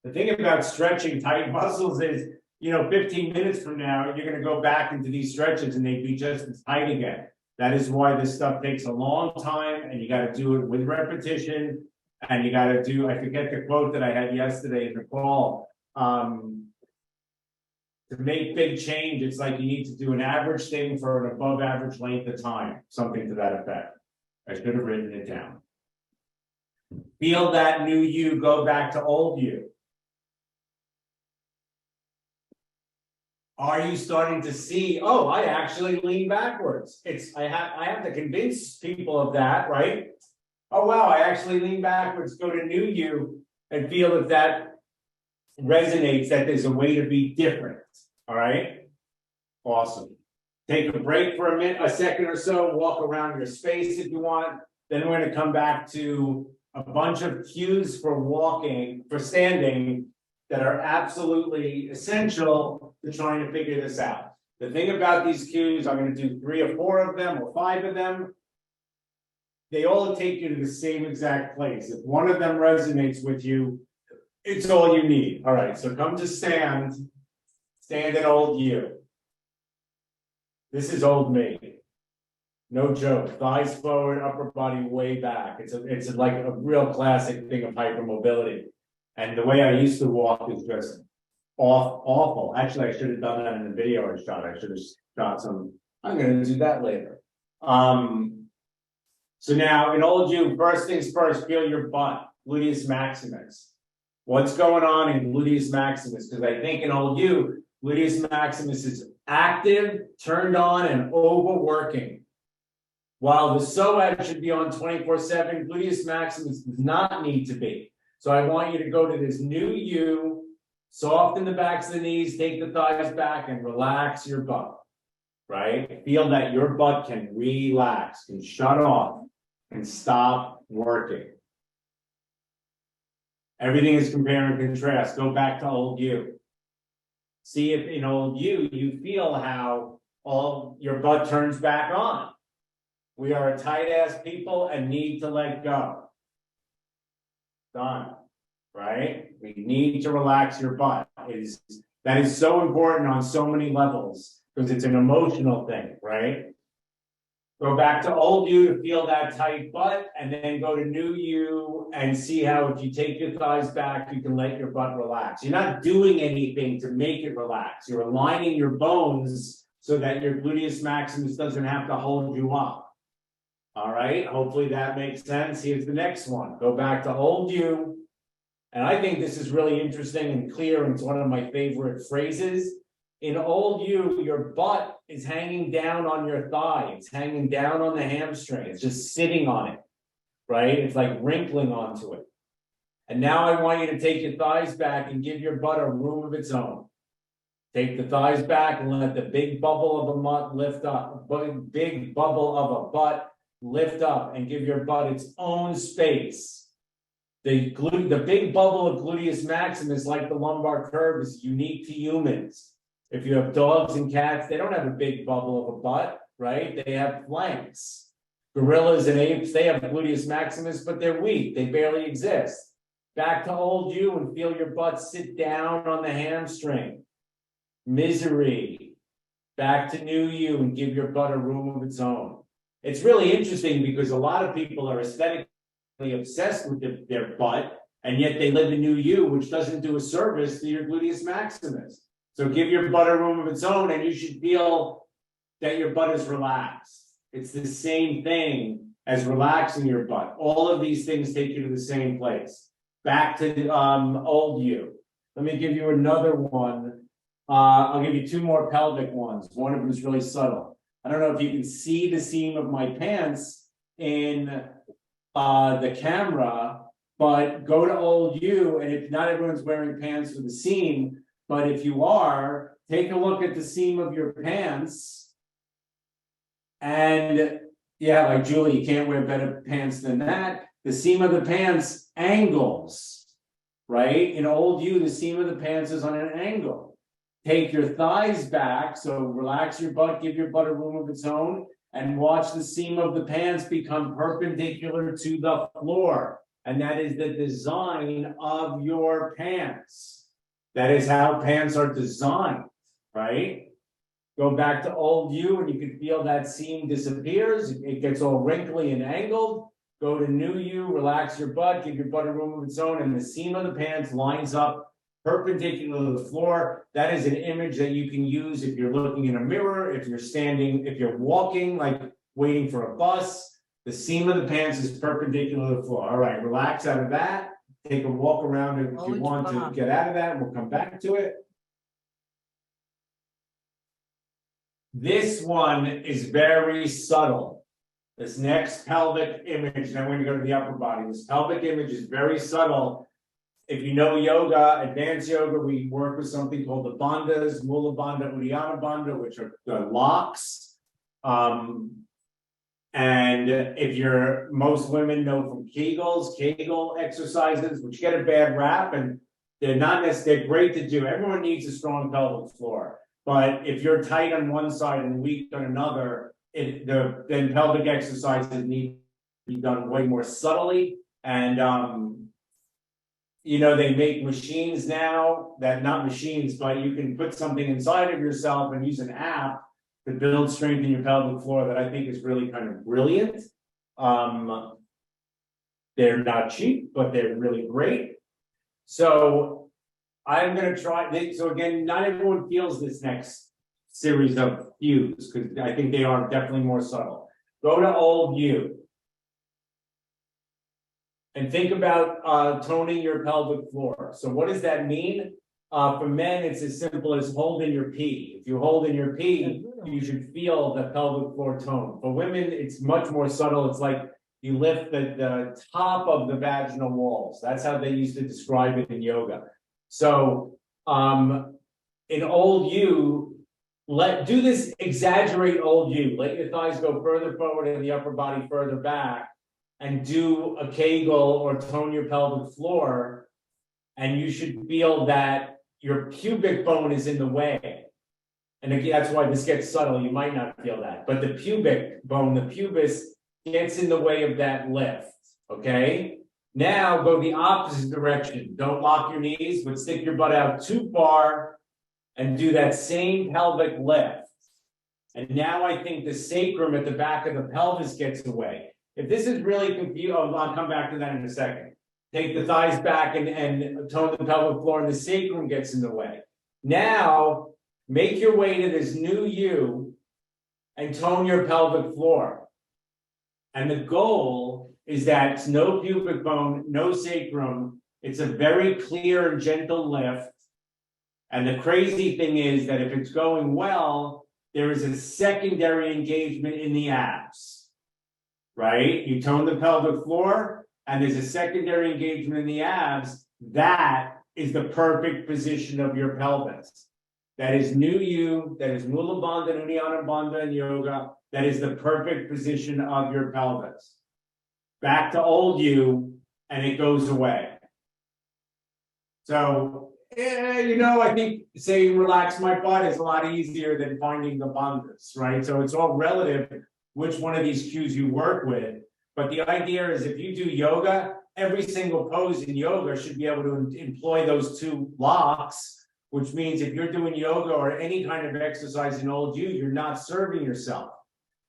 The thing about stretching tight muscles is, 15 minutes from now, you're going to go back into these stretches and they'd be just as tight again. That is why this stuff takes a long time, and you got to do it with repetition. And you got to do, I forget the quote that I had yesterday in the call. To make big change, it's like you need to do an average thing for an above average length of time, something to that effect. I should have written it down. Feel that new you go back to old you. Are you starting to see, oh, I actually lean backwards? I have to convince people of that, right? Oh, wow, I actually lean backwards, go to new you and feel if that resonates, that there's a way to be different, all right? Awesome. Take a break for a second or so, walk around your space if you want. Then we're gonna come back to a bunch of cues for standing, that are absolutely essential to trying to figure this out. The thing about these cues, I'm going to do 3 or 4 of them or 5 of them. they all take you to the same exact place. If one of them resonates with you, it's all you need. All right, so come to stand at old you. This is old me. No joke. Thighs forward, upper body way back. It's like a real classic thing of hypermobility. And the way I used to walk is just awful. Actually, I should have done that in the video I shot. I should have shot some. I'm going to do that later. So now in old you, first things first, feel your butt, gluteus maximus. What's going on in gluteus maximus? Because I think in old you, gluteus maximus is active, turned on, and overworking. While the psoas should be on 24/7, gluteus maximus does not need to be. So I want you to go to this new you, soften the backs of the knees, take the thighs back, and relax your butt, right? Feel that your butt can relax, can shut off, and stop working. Everything is compare and contrast. Go back to old you. See if in old you, you feel how all your butt turns back on. We are a tight-ass people and need to let go. Done, right? We need to relax your butt. That is so important on so many levels because it's an emotional thing, right? Go back to old you to feel that tight butt, and then go to new you and see how if you take your thighs back, you can let your butt relax. You're not doing anything to make it relax. You're aligning your bones so that your gluteus maximus doesn't have to hold you up. All right, hopefully that makes sense. Here's the next one. Go back to old you. And I think this is really interesting and clear, and it's one of my favorite phrases. In old you, your butt is hanging down on your thigh. It's hanging down on the hamstring. It's just sitting on it, right? It's like wrinkling onto it. And now I want you to take your thighs back and give your butt a room of its own. Take the thighs back and let the big bubble of a butt lift up. Big bubble of a butt lift up and give your butt its own space. The big bubble of gluteus maximus, like the lumbar curve, is unique to humans. If you have dogs and cats, they don't have a big bubble of a butt, right? They have flanks. Gorillas and apes, they have gluteus maximus, but they're weak. They barely exist. Back to old you and feel your butt sit down on the hamstring. Misery. Back to new you and give your butt a room of its own. It's really interesting because a lot of people are aesthetically obsessed with their butt, and yet they live in new you, which doesn't do a service to your gluteus maximus. So give your butt a room of its own, and you should feel that your butt is relaxed. It's the same thing as relaxing your butt. All of these things take you to the same place. Back to old you. Let me give you another one. I'll give you two more pelvic ones. One of them is really subtle. I don't know if you can see the seam of my pants in the camera, but go to old you, and if not everyone's wearing pants with a seam, but if you are, take a look at the seam of your pants. And yeah, like Julie, you can't wear better pants than that. The seam of the pants angles, right? In old you, the seam of the pants is on an angle. Take your thighs back, so relax your butt, give your butt a room of its own, and watch the seam of the pants become perpendicular to the floor. And that is the design of your pants. That is how pants are designed, right? Go back to old you, and you can feel that seam disappears. It gets all wrinkly and angled. Go to new you, relax your butt, give your butt a room of its own, and the seam of the pants lines up perpendicular to the floor. That is an image that you can use if you're looking in a mirror, if you're standing, if you're walking, like waiting for a bus. The seam of the pants is perpendicular to the floor. All right, relax out of that. Take a walk around it if you want to get out of that, and we'll come back to it. This one is very subtle. This next pelvic image, then we're going to go to the upper body. This pelvic image is very subtle. If you know yoga, advanced yoga, we work with something called the bandhas, Mula Bandha, Uddiyana Bandha, which are the locks. And if most women know from Kegel exercises, which get a bad rap, and they're not necessarily great to do. Everyone needs a strong pelvic floor. But if you're tight on one side and weak on another, then pelvic exercises need be done way more subtly. And you know, they make machines now that, not machines, but you can put something inside of yourself and use an app to build strength in your pelvic floor that I think is really kind of brilliant. They're not cheap, but they're really great. So I'm going to try. So again, not everyone feels this next series of cues because I think they are definitely more subtle. Go to old you. And think about toning your pelvic floor. So what does that mean? For men, it's as simple as holding your pee. If you hold in your pee, you should feel the pelvic floor tone. For women, it's much more subtle. It's like you lift the top of the vaginal walls. That's how they used to describe it in yoga. So in old you, do this, exaggerate old you. Let your thighs go further forward and the upper body further back. And do a Kegel or tone your pelvic floor, and you should feel that your pubic bone is in the way. And again, that's why this gets subtle. You might not feel that, but the pubic bone, the pubis, gets in the way of that lift. Okay. Now go the opposite direction. Don't lock your knees, but stick your butt out too far and do that same pelvic lift. And now I think the sacrum at the back of the pelvis gets away. If this is really confusing, I'll come back to that in a second. Take the thighs back and tone the pelvic floor, and the sacrum gets in the way. Now, make your way to this new you and tone your pelvic floor. And the goal is that it's no pubic bone, no sacrum. It's a very clear and gentle lift. And the crazy thing is that if it's going well, there is a secondary engagement in the abs. Right? You tone the pelvic floor, and there's a secondary engagement in the abs. That is the perfect position of your pelvis. That is new you. That is Mula Bandha and Uddiyana Bandha in yoga. That is the perfect position of your pelvis. Back to old you, and it goes away. So, you know, I think saying relax my butt is a lot easier than finding the bandhas, right? So it's all relative which one of these cues you work with. But the idea is if you do yoga, every single pose in yoga should be able to employ those two locks, which means if you're doing yoga or any kind of exercise in old you, you're not serving yourself.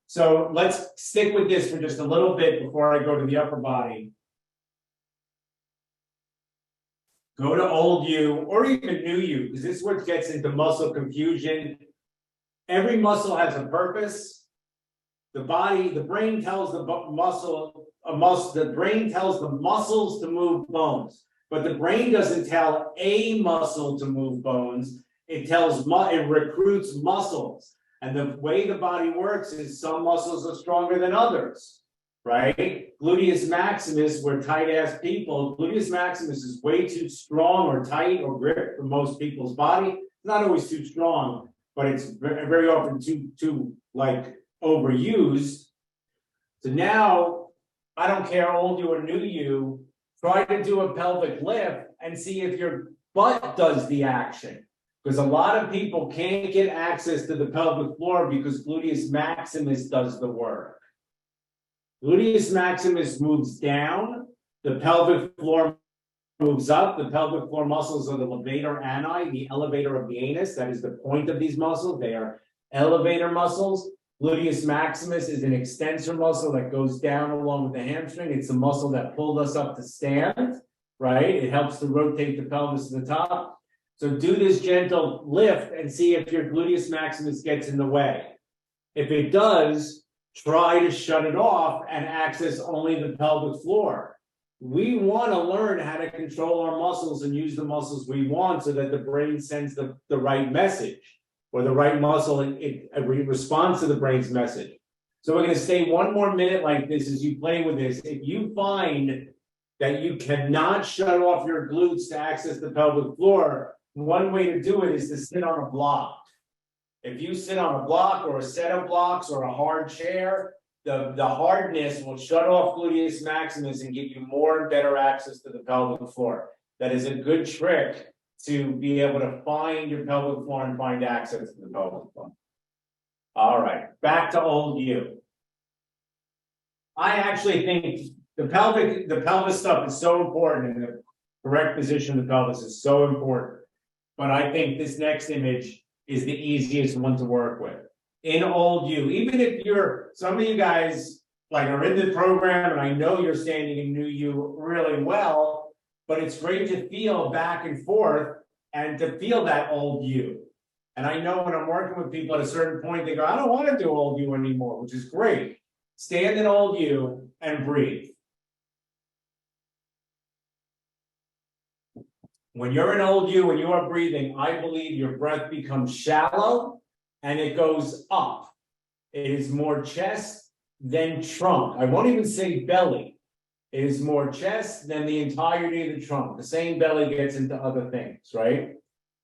So let's stick with this for just a little bit before I go to the upper body. Go to old you or even new you, because this is what gets into muscle confusion. Every muscle has a purpose. The brain tells the brain tells the muscles to move bones, but the brain doesn't tell a muscle to move bones. It recruits muscles. And the way the body works is some muscles are stronger than others, right? Gluteus maximus, we're tight-ass people. Gluteus maximus is way too strong or tight or grip for most people's body. It's not always too strong, but it's very often too like overused. So now, I don't care old you or new you, try to do a pelvic lift and see if your butt does the action. Because a lot of people can't get access to the pelvic floor because gluteus maximus does the work. Gluteus maximus moves down, the pelvic floor moves up. The pelvic floor muscles are the levator ani, the elevator of the anus. That is the point of these muscles. They are elevator muscles. Gluteus maximus is an extensor muscle that goes down along with the hamstring. It's the muscle that pulled us up to stand, right? It helps to rotate the pelvis to the top. So do this gentle lift and see if your gluteus maximus gets in the way. If it does, try to shut it off and access only the pelvic floor. We want to learn how to control our muscles and use the muscles we want so that the brain sends the right message, or the right muscle it responds to the brain's message. So we're going to stay one more minute like this as you play with this. If you find that you cannot shut off your glutes to access the pelvic floor, one way to do it is to sit on a block. If you sit on a block or a set of blocks or a hard chair, the hardness will shut off gluteus maximus and give you more and better access to the pelvic floor. That is a good trick to be able to find your pelvic floor and find access to the pelvic floor. All right, back to old you. I actually think the pelvis stuff is so important, and the correct position of the pelvis is so important. But I think this next image is the easiest one to work with. In old you, even if some of you guys like are in the program, and I know you're standing in new you really well, but it's great to feel back and forth and to feel that old you. And I know when I'm working with people at a certain point, they go, I don't want to do old you anymore, which is great. Stand in old you and breathe. When you're in old you, when you are breathing, I believe your breath becomes shallow and it goes up. It is more chest than trunk. I won't even say belly. It is more chest than the entirety of the trunk. The same belly gets into other things, right?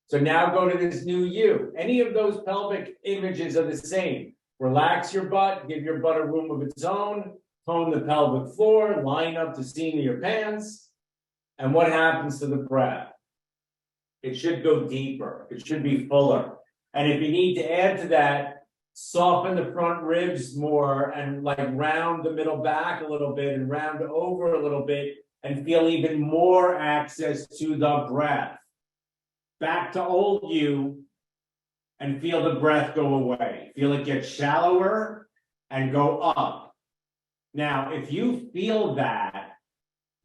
So now go to this new you. Any of those pelvic images are the same. Relax your butt, give your butt a room of its own, tone the pelvic floor, line up the seam of your pants. And what happens to the breath? It should go deeper. It should be fuller. And if you need to add to that, soften the front ribs more and like round the middle back a little bit and round over a little bit and feel even more access to the breath. Back to old you and feel the breath go away. Feel it get shallower and go up. Now, if you feel that,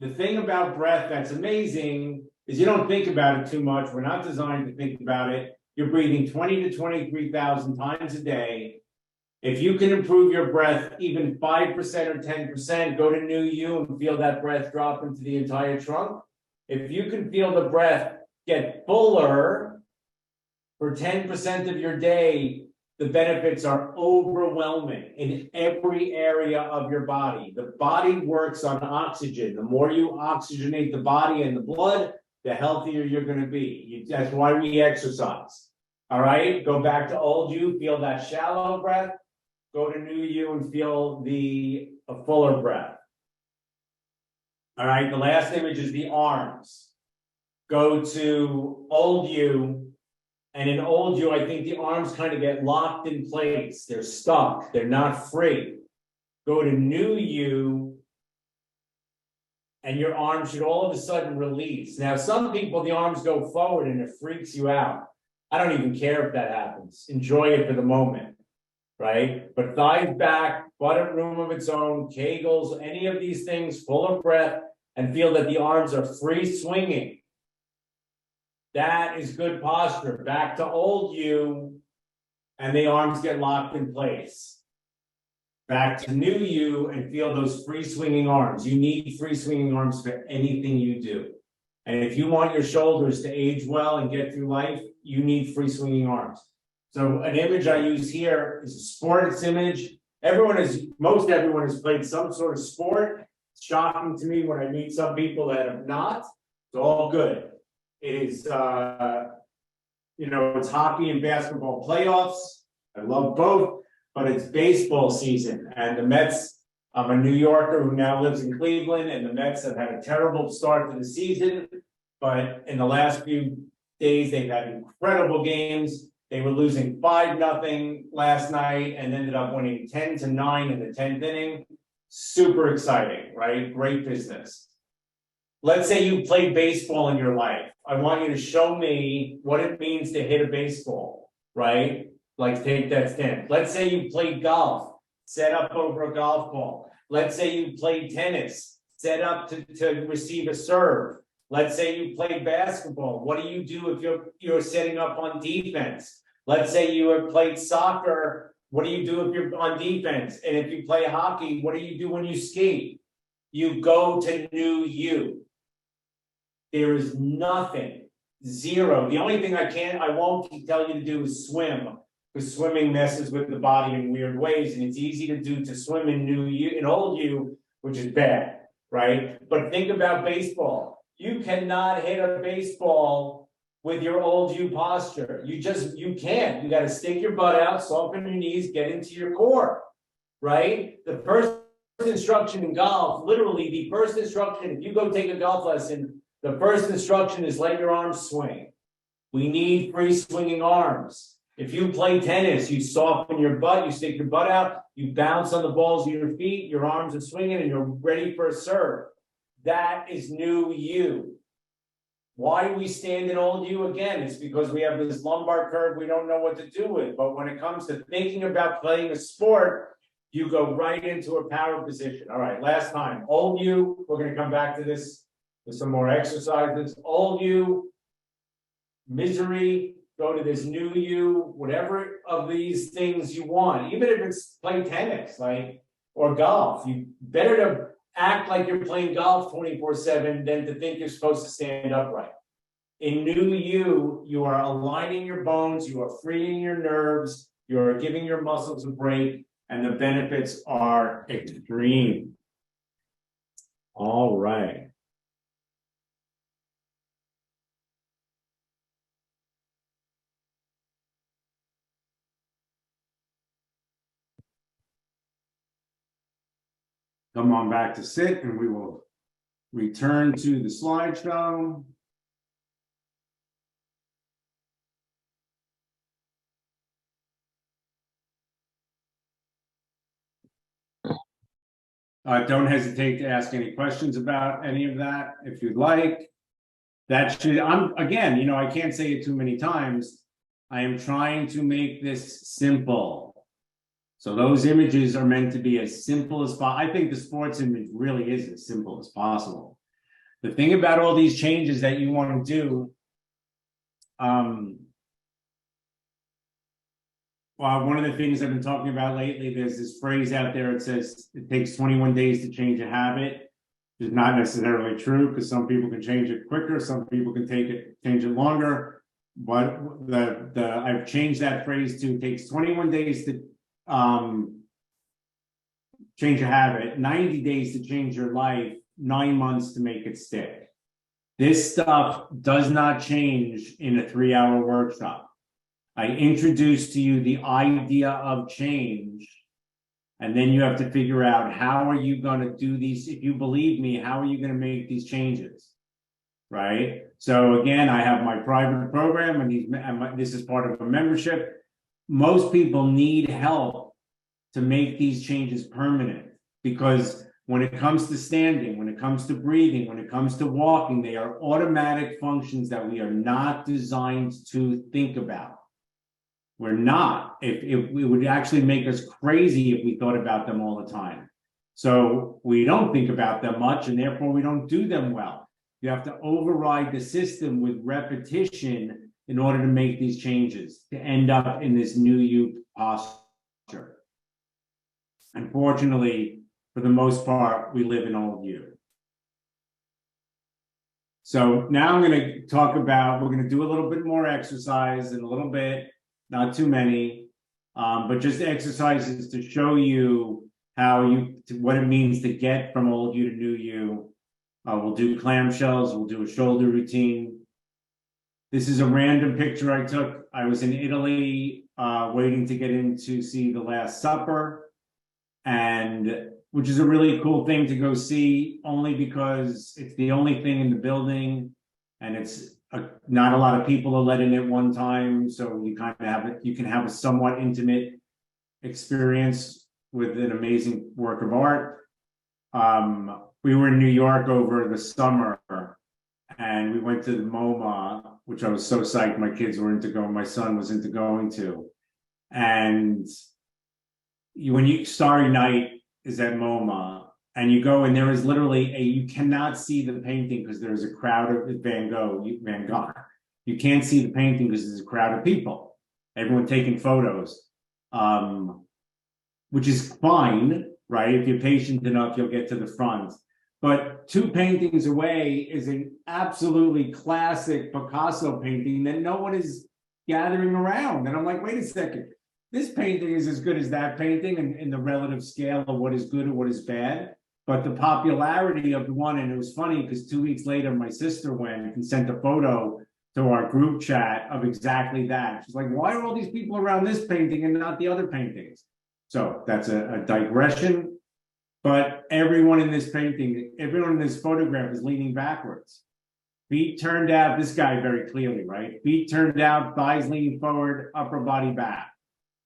the thing about breath that's amazing is you don't think about it too much. We're not designed to think about it. You're breathing 20 to 23,000 times a day. If you can improve your breath even 5% or 10%, go to new you and feel that breath drop into the entire trunk. If you can feel the breath get fuller for 10% of your day, the benefits are overwhelming in every area of your body. The body works on oxygen. The more you oxygenate the body and the blood, the healthier you're going to be. That's why we exercise. All right, go back to old you, feel that shallow breath. Go to new you and feel a fuller breath. All right, the last image is the arms. Go to old you, and in old you, I think the arms kind of get locked in place. They're stuck. They're not free. Go to new you, and your arms should all of a sudden release. Now, some people, the arms go forward and it freaks you out. I don't even care if that happens. Enjoy it for the moment, right? But thighs back, butt at room of its own, kegels, any of these things, full of breath, and feel that the arms are free swinging. That is good posture. Back to old you, and the arms get locked in place. Back to new you and feel those free swinging arms. You need free swinging arms for anything you do. And if you want your shoulders to age well and get through life, you need free swinging arms. So an image I use here is a sports image. Most everyone has played some sort of sport. It's shocking to me when I meet some people that have not. It's all good. It is, it's hockey and basketball playoffs. I love both, but it's baseball season. And the Mets, I'm a New Yorker who now lives in Cleveland, and the Mets have had a terrible start to the season. But in the last few days, they've had incredible games. They were losing 5-0 last night and ended up winning 10-9 in the 10th inning. Super exciting, right? Great business. Let's say you played baseball in your life. I want you to show me what it means to hit a baseball, right? Like take that stand. Let's say you played golf, set up over a golf ball. Let's say you played tennis, set up to receive a serve. Let's say you played basketball. What do you do if you're setting up on defense? Let's say you have played soccer. What do you do if you're on defense? And if you play hockey, what do you do when you skate? You go to new you. There is nothing, zero. The only thing I won't tell you to do is swim, because swimming messes with the body in weird ways, and it's easy to swim in old you, which is bad, right? But think about baseball. You cannot hit a baseball with your old you posture. You can't. You got to stick your butt out, soften your knees, get into your core, right? The first instruction in golf, literally the first instruction, if you go take a golf lesson, the first instruction is let your arms swing. We need free swinging arms. If you play tennis, you soften your butt, you stick your butt out, you bounce on the balls of your feet, your arms are swinging, and you're ready for a serve. That is new you. Why do we stand in old you again? It's because we have this lumbar curve we don't know what to do with. But when it comes to thinking about playing a sport, you go right into a power position. All right, last time. Old you, we're going to come back to this with some more exercises. Old you, misery, go to this new you, whatever of these things you want, even if it's playing tennis, like, or golf. You better to act like you're playing golf 24/7 than to think you're supposed to stand upright. In new you, you are aligning your bones, you are freeing your nerves, you are giving your muscles a break, and the benefits are extreme. All right. Come on back to sit, and we will return to the slideshow. Don't hesitate to ask any questions about any of that if you'd like. That should, again, you know, I can't say it too many times. I am trying to make this simple. So those images are meant to be as simple as possible. I think the sports image really is as simple as possible. The thing about all these changes that you want to do, well, one of the things I've been talking about lately, there's this phrase out there, it says it takes 21 days to change a habit. It's not necessarily true because some people can change it quicker, some people can change it longer. But I've changed that phrase to takes 21 days to change a habit, 90 days to change your life, 9 months to make it stick. This stuff does not change in a 3-hour workshop. I introduce to you the idea of change, and then you have to figure out how are you going to do these. If you believe me, how are you going to make these changes, right? So again, I have my private program, and this is part of a membership. Most people need help to make these changes permanent, because when it comes to standing, when it comes to breathing, when it comes to walking, they are automatic functions that we are not designed to think about. We're not. If it would actually make us crazy if we thought about them all the time. So we don't think about them much, and therefore we don't do them well. You have to override the system with repetition in order to make these changes, to end up in this new you posture. Unfortunately, for the most part, we live in old you. So now I'm going to talk about, we're going to do a little bit more exercise in a little bit. Not too many, but just exercises to show you what it means to get from old you to new you. We'll do clamshells, we'll do a shoulder routine. This is a random picture I took. I was in Italy waiting to get in to see The Last Supper, and which is a really cool thing to go see, only because it's the only thing in the building, and it's not a lot of people are let in at one time, so you kind of have it. You can have a somewhat intimate experience with an amazing work of art. We were in New York over the summer, and we went to the MoMA, which I was so psyched my kids were into going. My son was into going to, and when you Starry Night is at MoMA. And you go, and there is literally you cannot see the painting because there's a crowd of Van Gogh. You can't see the painting because there's a crowd of people, everyone taking photos, which is fine, right? If you're patient enough, you'll get to the front. But 2 paintings away is an absolutely classic Picasso painting that no one is gathering around. And I'm like, wait a second, this painting is as good as that painting in the relative scale of what is good and what is bad. But the popularity of the one, and it was funny because 2 weeks later, my sister went and sent a photo to our group chat of exactly that. She's like, why are all these people around this painting and not the other paintings? So that's a digression. But everyone in this painting, everyone in this photograph is leaning backwards. Feet turned out, this guy very clearly, right? Feet turned out, thighs leaning forward, upper body back.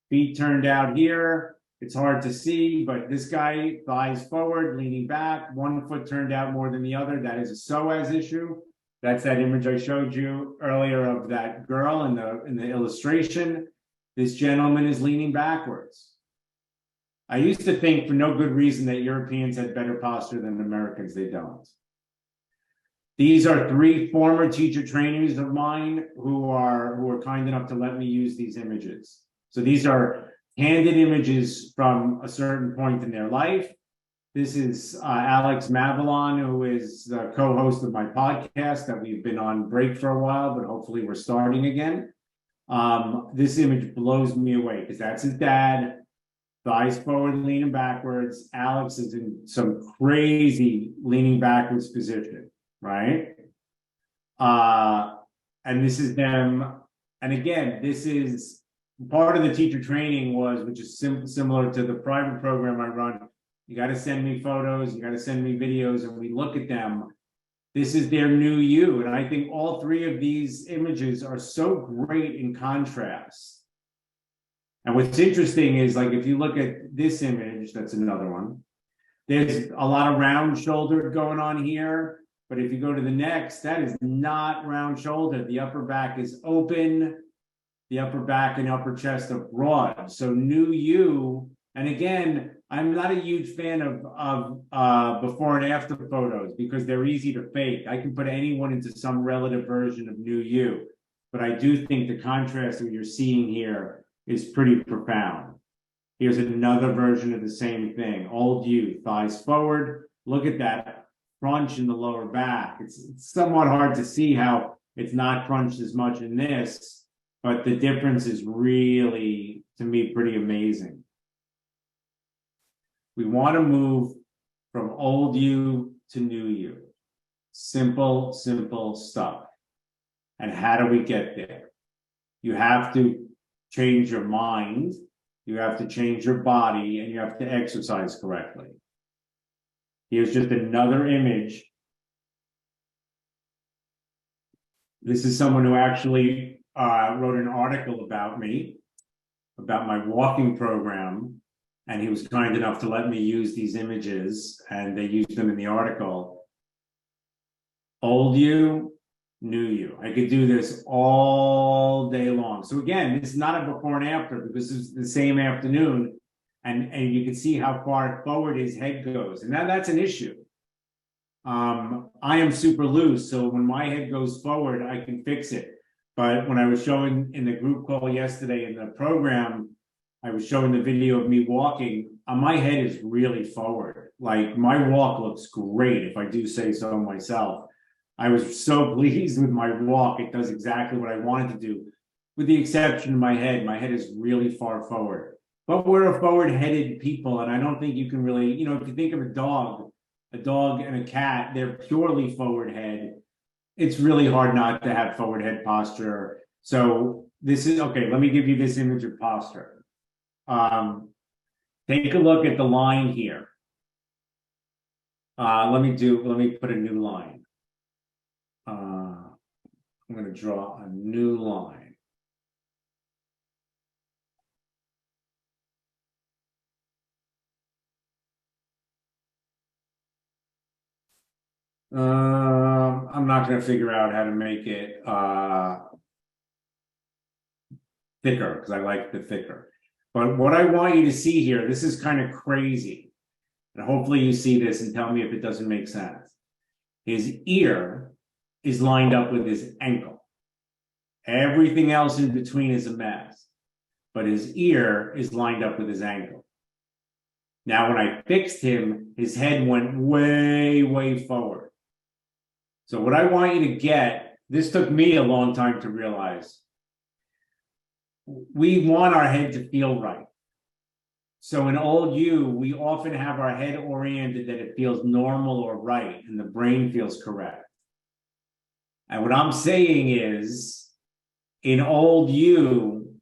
Feet turned out here. It's hard to see, but this guy, thighs forward, leaning back, one foot turned out more than the other. That is a psoas issue. That's that image I showed you earlier of that girl in the illustration. This gentleman is leaning backwards. I used to think for no good reason that Europeans had better posture than Americans. They don't. These are 3 former teacher trainees of mine who are kind enough to let me use these images. So these are candid images from a certain point in their life. This is Alex Mavalon, who is the co-host of my podcast that we've been on break for a while, but hopefully we're starting again. This image blows me away because that's his dad, thighs forward, leaning backwards. Alex is in some crazy leaning backwards position, right? And this is them. And again, this is part of the teacher training which is similar to the private program I run. You got to send me photos, you got to send me videos, and we look at them. This is their new you. And I think all 3 of these images are so great in contrast. And what's interesting is, like, if you look at this image, that's another one. There's a lot of round shoulder going on here. But if you go to the next, that is not round shoulder. The upper back is open. The upper back and upper chest are broad. So new you. And again, I'm not a huge fan of before and after photos because they're easy to fake. I can put anyone into some relative version of new you. But I do think the contrast that you're seeing here is pretty profound. Here's another version of the same thing. Old you, thighs forward. Look at that crunch in the lower back. It's somewhat hard to see how it's not crunched as much in this, but the difference is really, to me, pretty amazing. We want to move from old you to new you. Simple, simple stuff. And how do we get there? You have to change your mind, you have to change your body, and you have to exercise correctly. Here's just another image. This is someone who actually wrote an article about me, about my walking program, and he was kind enough to let me use these images, and they used them in the article. Old you, new you. I could do this all day long. So again, this is not a before and after because it's the same afternoon. And you can see how far forward his head goes. And that's an issue. I am super loose. So when my head goes forward, I can fix it. But when I was showing in the group call yesterday in the program, I was showing the video of me walking. My head is really forward. Like my walk looks great, if I do say so myself. I was so pleased with my walk. It does exactly what I wanted to do, with the exception of my head. My head is really far forward. But we're a forward-headed people, and I don't think you can really, if you think of a dog and a cat, they're purely forward head. It's really hard not to have forward head posture. So this is, okay, let me give you this image of posture. Take a look at the line here. Let me put a new line. I'm going to draw a new line. I'm not going to figure out how to make it thicker because I like the thicker. But what I want you to see here, this is kind of crazy. And hopefully you see this and tell me if it doesn't make sense. His ear is lined up with his ankle. Everything else in between is a mess. But his ear is lined up with his ankle. Now, when I fixed him, his head went way, way forward. So what I want you to get, this took me a long time to realize. We want our head to feel right. So in old you, we often have our head oriented that it feels normal or right, and the brain feels correct. And what I'm saying is, in old you,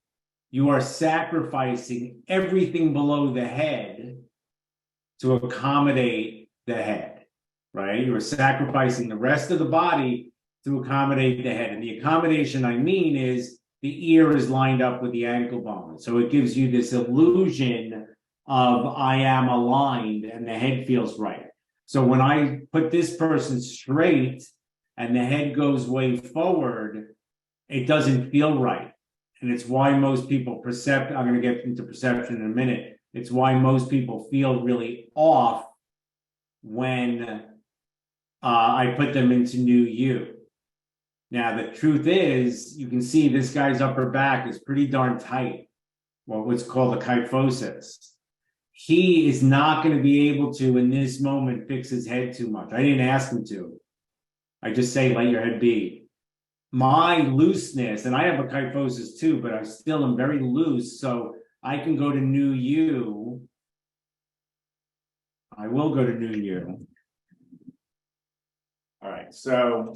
you are sacrificing everything below the head to accommodate the head, right? You are sacrificing the rest of the body to accommodate the head. And the accommodation I mean is the ear is lined up with the ankle bone. So it gives you this illusion of I am aligned and the head feels right. So when I put this person straight and the head goes way forward, it doesn't feel right. And it's why most people I'm going to get into perception in a minute. It's why most people feel really off when I put them into new you. Now, the truth is, you can see this guy's upper back is pretty darn tight, what's called a kyphosis. He is not going to be able to, in this moment, fix his head too much. I didn't ask him to. I just say, let your head be. My looseness, and I have a kyphosis too, but I still am very loose, so I can go to new you. I will go to new you. All right, so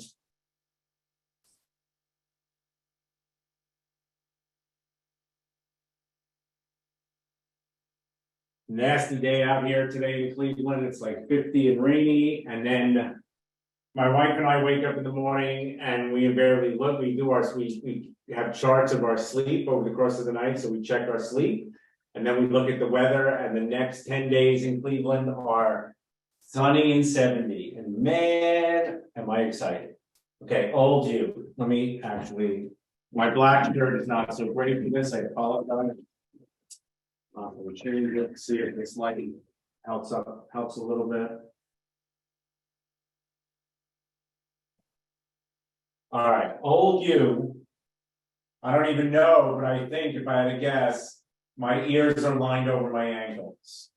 nasty day out here today in Cleveland. It's like 50 and rainy, and then my wife and I wake up in the morning and we invariably look, we have charts of our sleep over the course of the night. So we check our sleep and then we look at the weather, and the next 10 days in Cleveland are sunny and 70. And man, am I excited. Okay, old you. Let me my black shirt is not so great for this. I apologize. We'll change it, see if this lighting helps a little bit. All right, old you. I don't even know, but I think if I had to guess, my ears are lined over my ankles,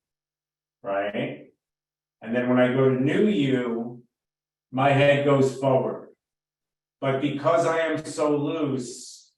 right? And then when I go to new you, my head goes forward. But because I am so loose,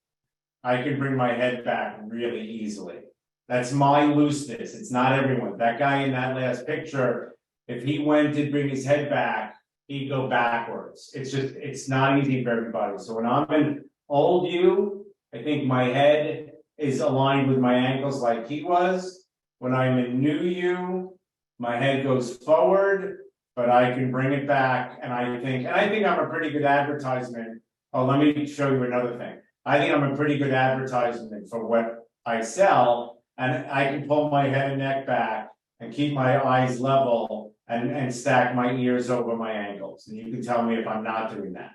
I can bring my head back really easily. That's my looseness. It's not everyone. That guy in that last picture, if he went to bring his head back, he'd go backwards. It's not easy for everybody. So when I'm in old you, I think my head is aligned with my ankles like he was. When I'm in new you, my head goes forward, but I can bring it back. And I think I'm a pretty good advertisement. Oh, let me show you another thing. I think I'm a pretty good advertisement for what I sell. And I can pull my head and neck back and keep my eyes level and stack my ears over my ankles. And you can tell me if I'm not doing that.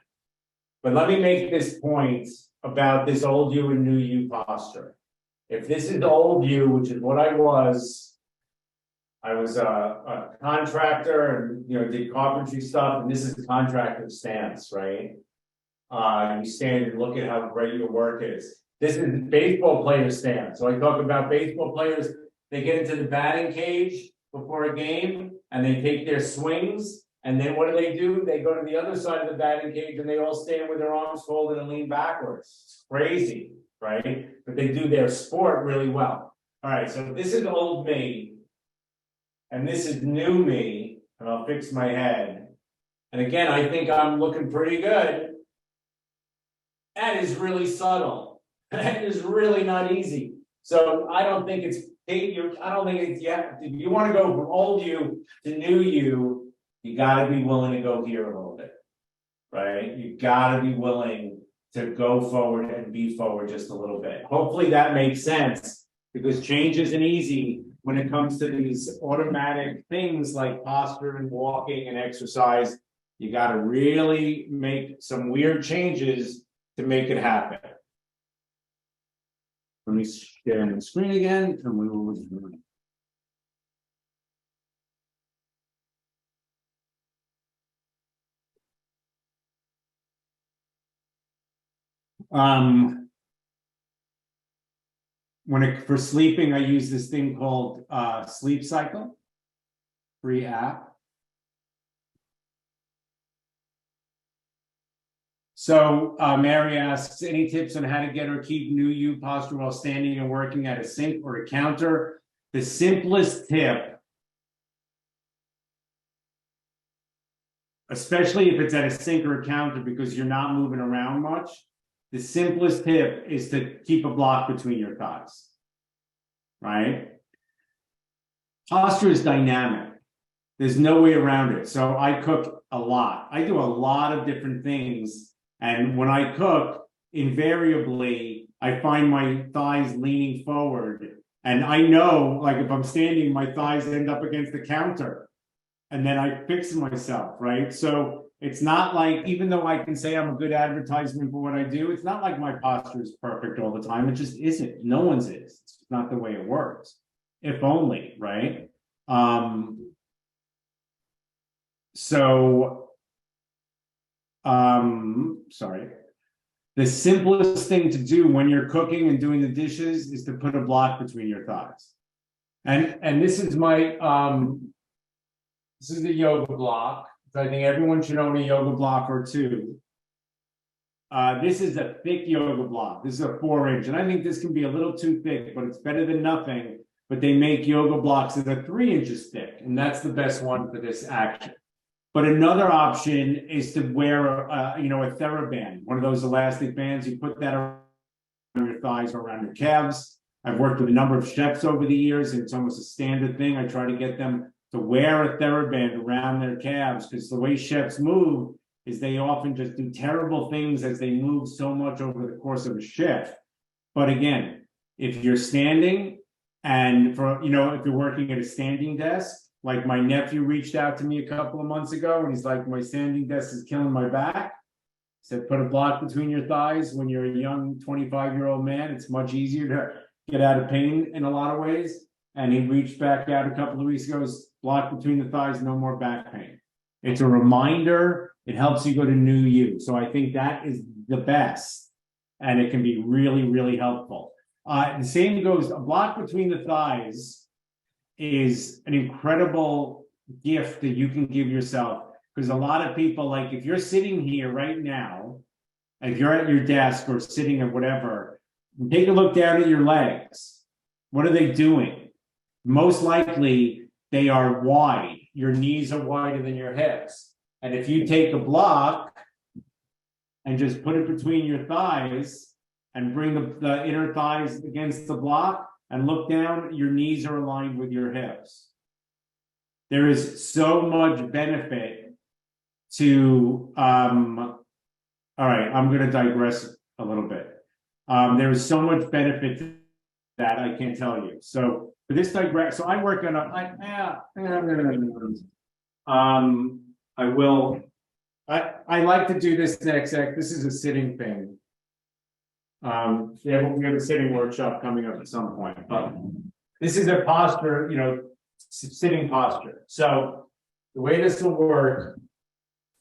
But let me make this point about this old you and new you posture. If this is old you, which is what I was a contractor and did carpentry stuff, and this is the contractor stance, right? You stand and look at how great your work is. This is baseball player stance. So I talk about baseball players, they get into the batting cage before a game and they take their swings, and then what do? They go to the other side of the batting cage and they all stand with their arms folded and lean backwards. It's crazy, right? But they do their sport really well. All right, so this is old me, and this is new me, and I'll fix my head. And again, I think I'm looking pretty good. That is really subtle. That is really not easy. So I don't think it's if you want to go from old you to new you, you got to be willing to go here a little bit, right? You got to be willing to go forward and be forward just a little bit. Hopefully that makes sense, because change isn't easy when it comes to these automatic things like posture and walking and exercise. You got to really make some weird changes to make it happen. Let me share my screen again, and we will resume. For sleeping, I use this thing called Sleep Cycle, free app. So Mary asks, any tips on how to get or keep new you posture while standing and working at a sink or a counter? The simplest tip, especially if it's at a sink or a counter because you're not moving around much, the simplest tip is to keep a block between your thighs, right? Posture is dynamic. There's no way around it. So I cook a lot. I do a lot of different things And when I cook, invariably, I find my thighs leaning forward. And I know, like if I'm standing, my thighs end up against the counter. And then I fix myself, right? So it's not like, even though I can say I'm a good advertisement for what I do, it's not like my posture is perfect all the time. It just isn't. No one's is. It's not the way it works. If only, right? Sorry. The simplest thing to do when you're cooking and doing the dishes is to put a block between your thighs. And this is my this is the yoga block. I think everyone should own a yoga block or two. This is a thick yoga block. This is a 4-inch, and I think this can be a little too thick, but it's better than nothing. But they make yoga blocks that are 3 inches thick, and that's the best one for this action. But another option is to wear a TheraBand, one of those elastic bands. You put that around your thighs or around your calves. I've worked with a number of chefs over the years, and it's almost a standard thing. I try to get them to wear a TheraBand around their calves, because the way chefs move is they often just do terrible things as they move so much over the course of a shift. But again, if you're standing and if you're working at a standing desk, like my nephew reached out to me a couple of months ago and he's like, my standing desk is killing my back. He said, put a block between your thighs. When you're a young 25-year-old man, it's much easier to get out of pain in a lot of ways. And he reached back out a couple of weeks ago, block between the thighs, no more back pain. It's a reminder. It helps you go to new you. So I think that is the best. And it can be really, really helpful. The same goes, a block between the thighs is an incredible gift that you can give yourself. Because a lot of people, like if you're sitting here right now, if you're at your desk or sitting or whatever, take a look down at your legs. What are they doing? Most likely they are wide. Your knees are wider than your hips. And if you take a block and just put it between your thighs and bring the inner thighs against the block and look down, your knees are aligned with your hips. There is so much benefit to, all right, I'm going to digress a little bit. There is so much benefit to that I can't tell you. So for this digress, so I work on I like to do this next act. This is a sitting thing. Yeah, we have a sitting workshop coming up at some point, but this is a posture, sitting posture. So the way this will work,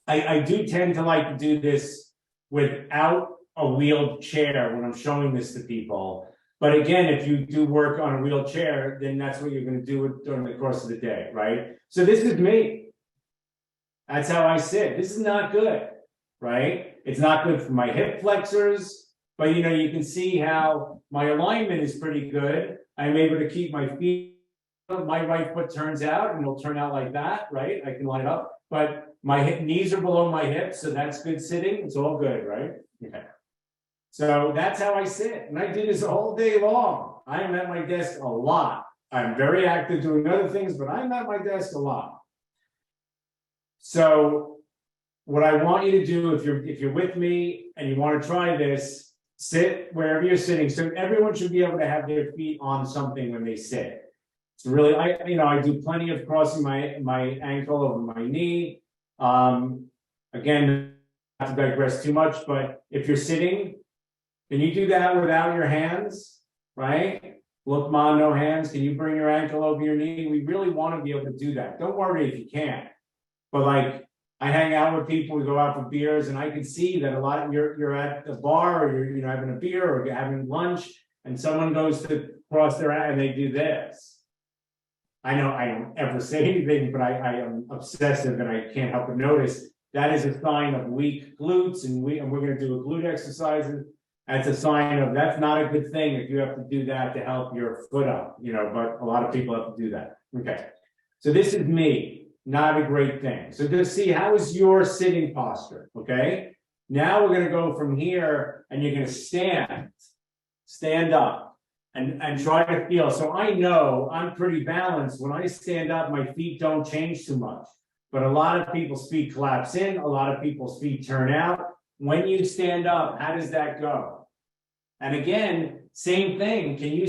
I do tend to like to do this without a wheeled chair when I'm showing this to people. But again, if you do work on a wheeled chair, then that's what you're going to do during the course of the day, right? So this is me. That's how I sit. This is not good, right? It's not good for my hip flexors. But you can see how my alignment is pretty good. I'm able to keep my feet, my right foot turns out and it'll turn out like that, right? I can line up, but my knees are below my hips, so that's good sitting. It's all good, right? Okay. So that's how I sit. And I do this all day long. I am at my desk a lot. I'm very active doing other things, but I'm at my desk a lot. So what I want you to do, if you're with me and you want to try this, sit wherever you're sitting. So everyone should be able to have their feet on something when they sit. It's really, I do plenty of crossing my ankle over my knee. Again, not to digress too much, but if you're sitting, can you do that without your hands, right? Look, mom, no hands. Can you bring your ankle over your knee? We really want to be able to do that. Don't worry if you can't. But like, I hang out with people, we go out for beers, and I can see that a lot of you're at the bar or you're having a beer or you're having lunch, and someone goes to cross their arm and they do this. I know I don't ever say anything, but I am obsessive and I can't help but notice that is a sign of weak glutes, and we're going to do a glute exercise. That's a sign of that's not a good thing if you have to do that to help your foot up, but a lot of people have to do that. Okay, so this is me. Not a great thing. So just see, how is your sitting posture, okay? Now we're going to go from here and you're going to stand up and try to feel. So I know I'm pretty balanced. When I stand up, my feet don't change too much. But a lot of people's feet collapse in. A lot of people's feet turn out. When you stand up, how does that go? And again, same thing. Can you,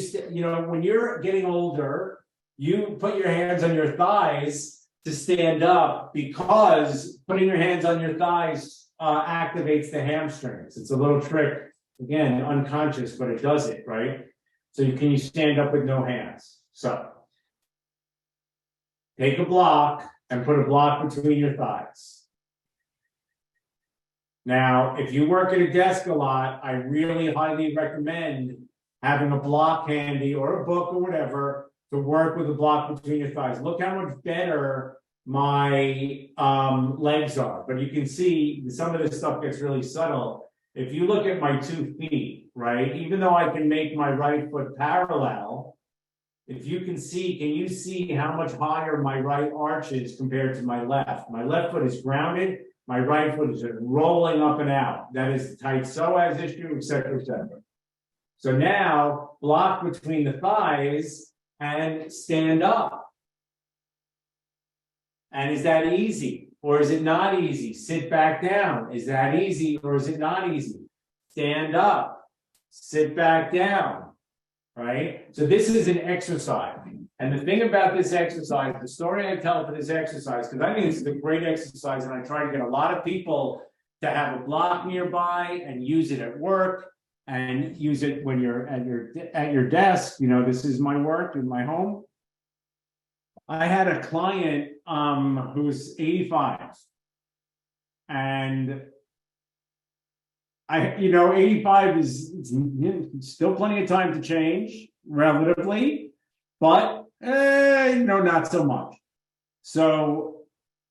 when you're getting older, you put your hands on your thighs to stand up because putting your hands on your thighs activates the hamstrings. It's a little trick, again, unconscious, but it does it, right? So can you stand up with no hands? So take a block and put a block between your thighs. Now, if you work at a desk a lot, I really highly recommend having a block handy or a book or whatever to work with a block between your thighs. Look how much better my legs are. But you can see some of this stuff gets really subtle. If you look at my 2 feet, right, even though I can make my right foot parallel, if you can you see how much higher my right arch is compared to my left? My left foot is grounded. My right foot is rolling up and out. That is the tight psoas issue, et cetera, et cetera. So now, block between the thighs and stand up. And is that easy? Or is it not easy? Sit back down. Is that easy or is it not easy? Stand up. Sit back down. Right? So this is an exercise. And the thing about this exercise, the story I tell for this exercise, because I think this is a great exercise, and I try to get a lot of people to have a block nearby and use it at work and use it when you're at your desk. This is my work in my home. I had a client who was 85, and 85 is still plenty of time to change relatively, but not so much. So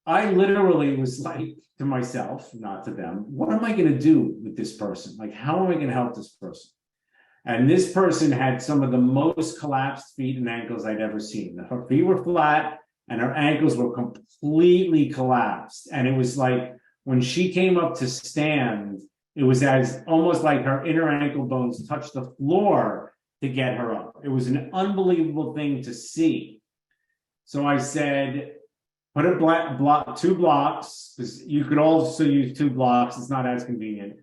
I literally was like to myself, not to them, what am I going to do with this person? Like, how am I going to help this person? And this person had some of the most collapsed feet and ankles I'd ever seen. Her feet were flat and her ankles were completely collapsed. And it was like when she came up to stand, it was as almost like her inner ankle bones touched the floor to get her up. It was an unbelievable thing to see. So I said, put a 2 blocks, because you could also use 2 blocks. It's not as convenient.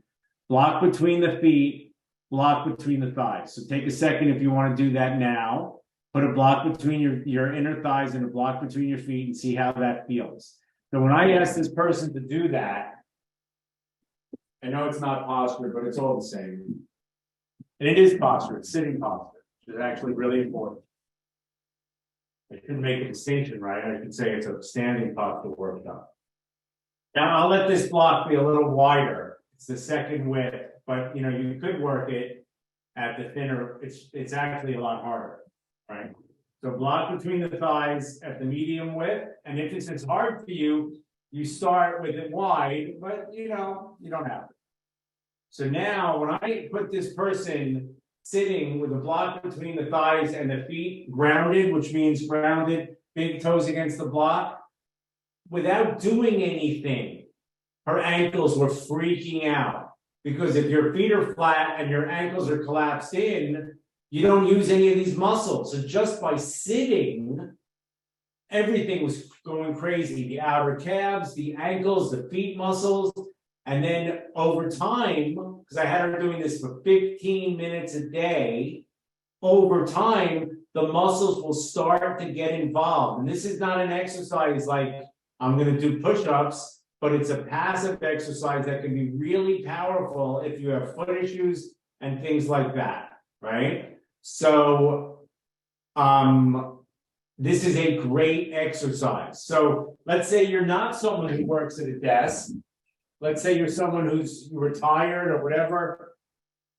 Block between the feet, block between the thighs. So take a second if you want to do that now. Put a block between your inner thighs and a block between your feet and see how that feels. So when I asked this person to do that, I know it's not posture, but it's all the same. And it is posture, it's sitting posture, which is actually really important. I couldn't make a distinction, right? I could say it's a standing posture workout. Now I'll let this block be a little wider. It's the second width, but you could work it at the thinner, it's actually a lot harder, right? So block between the thighs at the medium width, and if it's hard for you, you start with it wide, but you don't have to. So now when I put this person sitting with a block between the thighs and the feet grounded, which means grounded, big toes against the block, without doing anything, her ankles were freaking out. Because if your feet are flat and your ankles are collapsed in, you don't use any of these muscles. So just by sitting, everything was going crazy. The outer calves, the ankles, the feet muscles. And then over time, because I had her doing this for 15 minutes a day, over time, the muscles will start to get involved. And this is not an exercise like I'm going to do push-ups, but it's a passive exercise that can be really powerful if you have foot issues and things like that, right? So this is a great exercise. So let's say you're not someone who works at a desk. Let's say you're someone who's retired or whatever.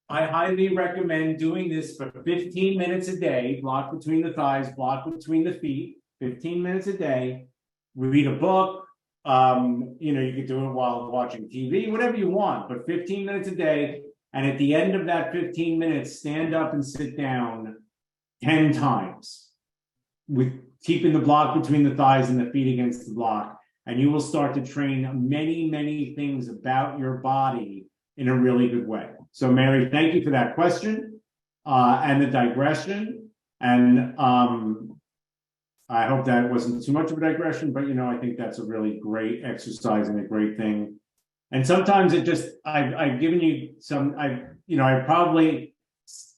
I highly recommend doing this for 15 minutes a day, block between the thighs, block between the feet, 15 minutes a day. Read a book. You could do it while watching TV, whatever you want, but 15 minutes a day. And at the end of that 15 minutes, stand up and sit down 10 times with keeping the block between the thighs and the feet against the block. And you will start to train many, many things about your body in a really good way. So, Mary, thank you for that question and the digression. And I hope that wasn't too much of a digression, but I think that's a really great exercise and a great thing And sometimes I've given you some, I probably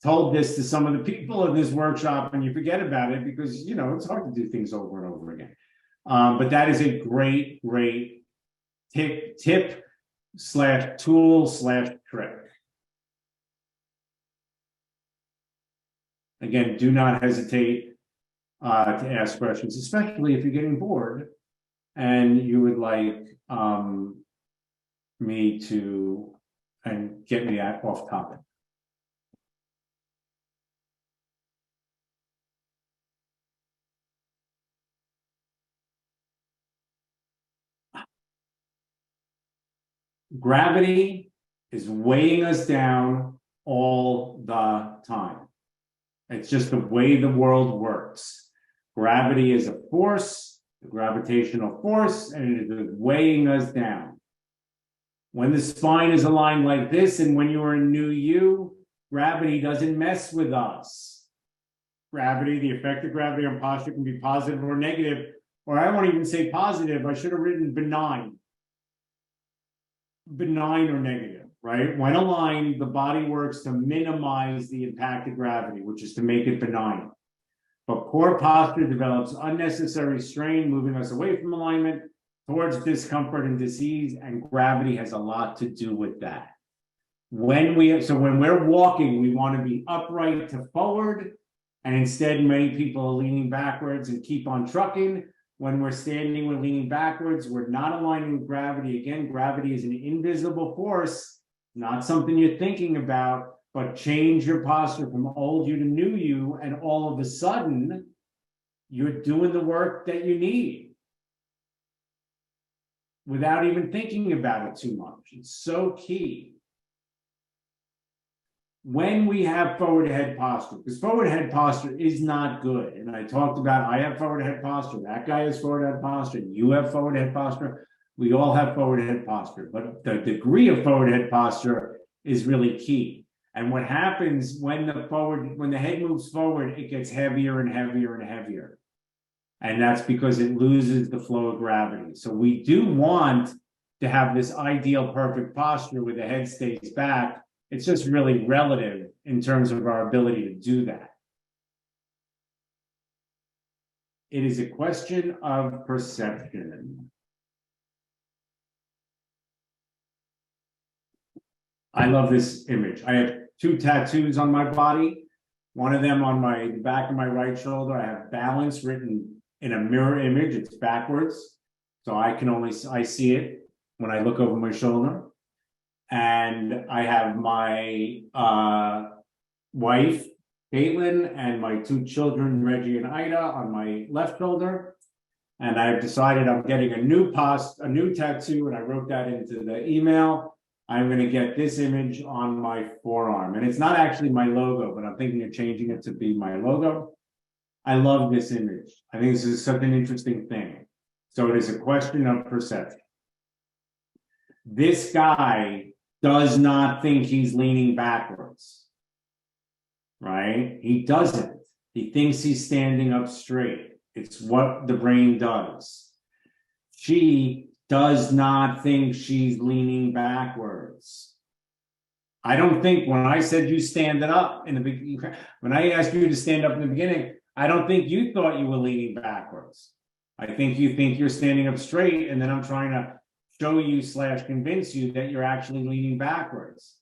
told this to some of the people in this workshop and you forget about it because, it's hard to do things over and over again. But that is a great tip / tool / trick. Again, do not hesitate to ask questions, especially if you're getting bored and you would like me to and get me off topic. Gravity is weighing us down all the time. It's just the way the world works. Gravity is a force, a gravitational force, and it is weighing us down. When the spine is aligned like this, and when you are in new you, gravity doesn't mess with us. Gravity, the effect of gravity on posture can be positive or negative, or I won't even say positive. I should have written benign. Benign or negative, right? When aligned, the body works to minimize the impact of gravity, which is to make it benign. But poor posture develops unnecessary strain, moving us away from alignment towards discomfort and disease, and gravity has a lot to do with that. When we're walking, we want to be upright to forward, and instead many people are leaning backwards and keep on trucking. When we're standing, we're leaning backwards. We're not aligning with gravity. Again, gravity is an invisible force, not something you're thinking about, but change your posture from old you to new you, and all of a sudden, you're doing the work that you need without even thinking about it too much. It's so key. When we have forward head posture, because forward head posture is not good. And I talked about, I have forward head posture, that guy has forward head posture, you have forward head posture, we all have forward head posture, but the degree of forward head posture is really key. And what happens when the head moves forward, it gets heavier and heavier and heavier. And that's because it loses the flow of gravity. So we do want to have this ideal perfect posture where the head stays back. It's just really relative in terms of our ability to do that. It is a question of perception. I love this image. I have 2 tattoos on my body. One of them on the back of my right shoulder. I have balance written in a mirror image. It's backwards. So I see it when I look over my shoulder. And I have my wife, Caitlin, and my 2 children, Reggie and Ida, on my left shoulder. And I've decided I'm getting a new tattoo, and I wrote that into the email. I'm going to get this image on my forearm. And it's not actually my logo, but I'm thinking of changing it to be my logo. I love this image. I think this is such an interesting thing. So it is a question of perception. This guy does not think he's leaning backwards, right? He doesn't. He thinks he's standing up straight. It's what the brain does. She does not think she's leaning backwards. I don't think when I said you stand it up in the beginning, when I asked you to stand up in the beginning, I don't think you thought you were leaning backwards. I think you think you're standing up straight, and then I'm trying to show you / convince you that you're actually leaning backwards.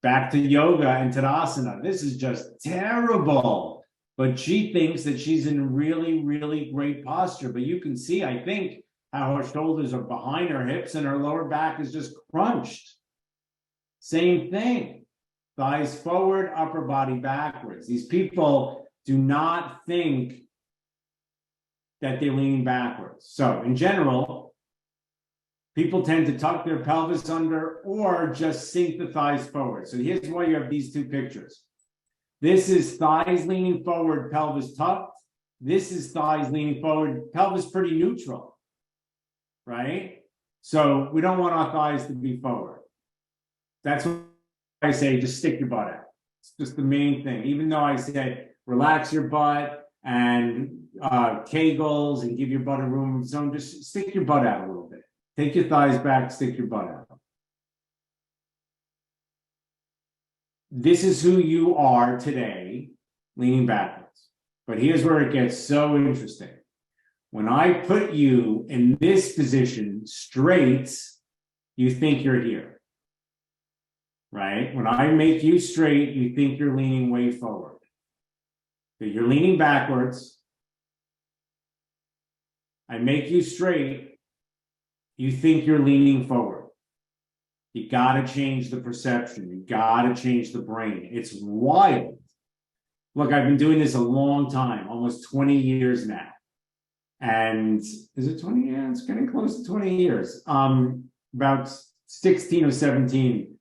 Back to yoga and Tadasana. This is just terrible. But she thinks that she's in really, really great posture. But you can see, I think, how her shoulders are behind her hips and her lower back is just crunched. Same thing. Thighs forward, upper body backwards. These people do not think that they're leaning backwards. So in general, people tend to tuck their pelvis under or just sink the thighs forward. So here's why you have these 2 pictures. This is thighs leaning forward, pelvis tucked. This is thighs leaning forward, pelvis pretty neutral, right? So we don't want our thighs to be forward. That's why I say just stick your butt out. It's just the main thing. Even though I said relax your butt and kegels and give your butt a room of its own, just stick your butt out a little bit. Take your thighs back, stick your butt out. this is who you are today, leaning backwards. But here's where it gets so interesting. When I put you in this position straight, you think you're here, right? When I make you straight, you think you're leaning way forward. So you're leaning backwards. I make you straight, you think you're leaning forward. You got to change the perception. You got to change the brain. It's wild. Look, I've been doing this a long time, almost 20 years now. And is it 20 years? It's getting close to 20 years. About 16 or 17,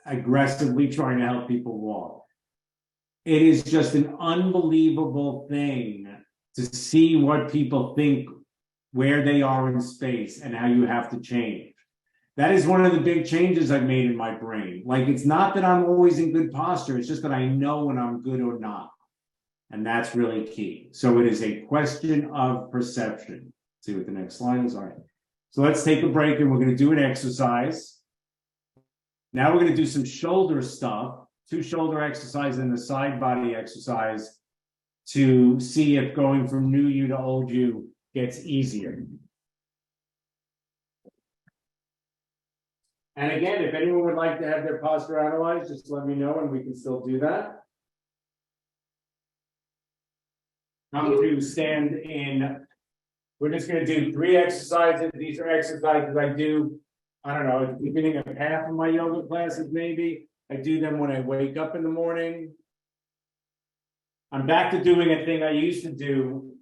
aggressively trying to help people walk. It is just an unbelievable thing to see what people think, where they are in space, and how you have to change. That is one of the big changes I've made in my brain. Like, it's not that I'm always in good posture. It's just that I know when I'm good or not. And that's really key. So it is a question of perception. Let's see what the next slide is. All right. So let's take a break and we're going to do an exercise. Now we're going to do some shoulder stuff, 2 shoulder exercises and a side body exercise to see if going from new you to old you gets easier. And again, if anyone would like to have their posture analyzed, just let me know and we can still do that. I'm going to stand in. We're just going to do 3 exercises. These are exercises I do, I don't know, at the beginning of half of my yoga classes, maybe. I do them when I wake up in the morning. I'm back to doing a thing I used to do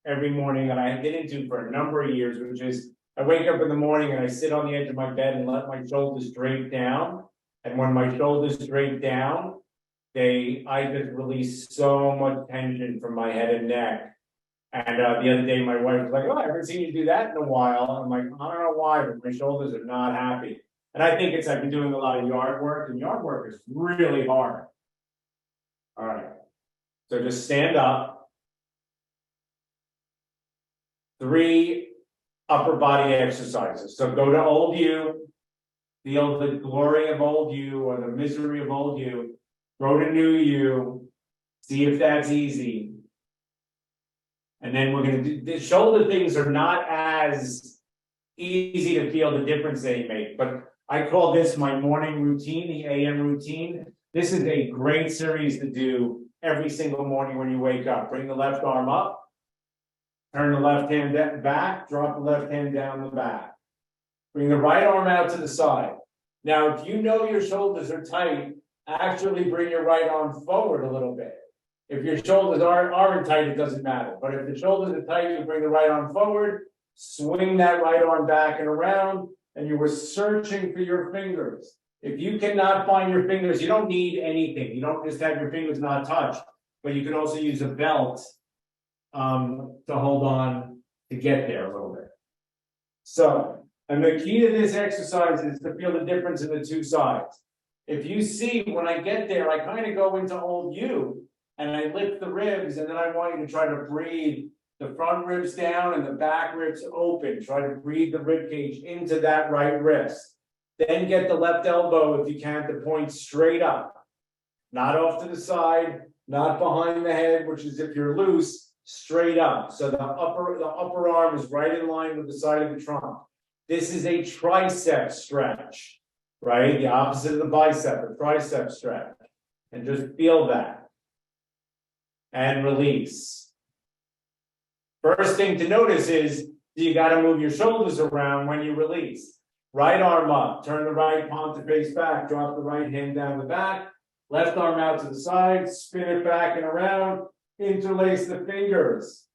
every morning that I didn't do for a number of years, which is I wake up in the morning and I sit on the edge of my bed and let my shoulders drape down. And when my shoulders drape down, I just release so much tension from my head and neck. And the other day, my wife was like, "Oh, I haven't seen you do that in a while." I'm like, "I don't know why, but my shoulders are not happy." And I think it's I've been doing a lot of yard work, and yard work is really hard. All right. So just stand up. 3 upper body exercises. So go to old you, feel the glory of old you or the misery of old you. Go to new you, see if that's easy. And then we're going to do the shoulder things are not as easy to feel the difference they make, but I call this my morning routine, the AM routine. This is a great series to do every single morning when you wake up. Bring the left arm up, turn the left hand back, drop the left hand down the back. Bring the right arm out to the side. Now, if you know your shoulders are tight, actually bring your right arm forward a little bit. If your shoulders aren't tight, it doesn't matter. But if the shoulders are tight, you bring the right arm forward, swing that right arm back and around, and you were searching for your fingers. If you cannot find your fingers, you don't need anything. You don't just have your fingers not touched, but you can also use a belt to hold on to get there a little bit. So, and the key to this exercise is to feel the difference in the 2 sides. If you see, when I get there, I kind of go into old you, and I lift the ribs, and then I want you to try to breathe the front ribs down and the back ribs open. Try to breathe the rib cage into that right wrist. Then get the left elbow, if you can, to point straight up. Not off to the side, not behind the head, which is if you're loose, straight up. So the upper arm is right in line with the side of the trunk. This is a tricep stretch, right? The opposite of the bicep, a tricep stretch. And just feel that. And release. First thing to notice is you got to move your shoulders around when you release. Right arm up, turn the right palm to face back, drop the right hand down the back, left arm out to the side, spin it back and around, interlace the fingers.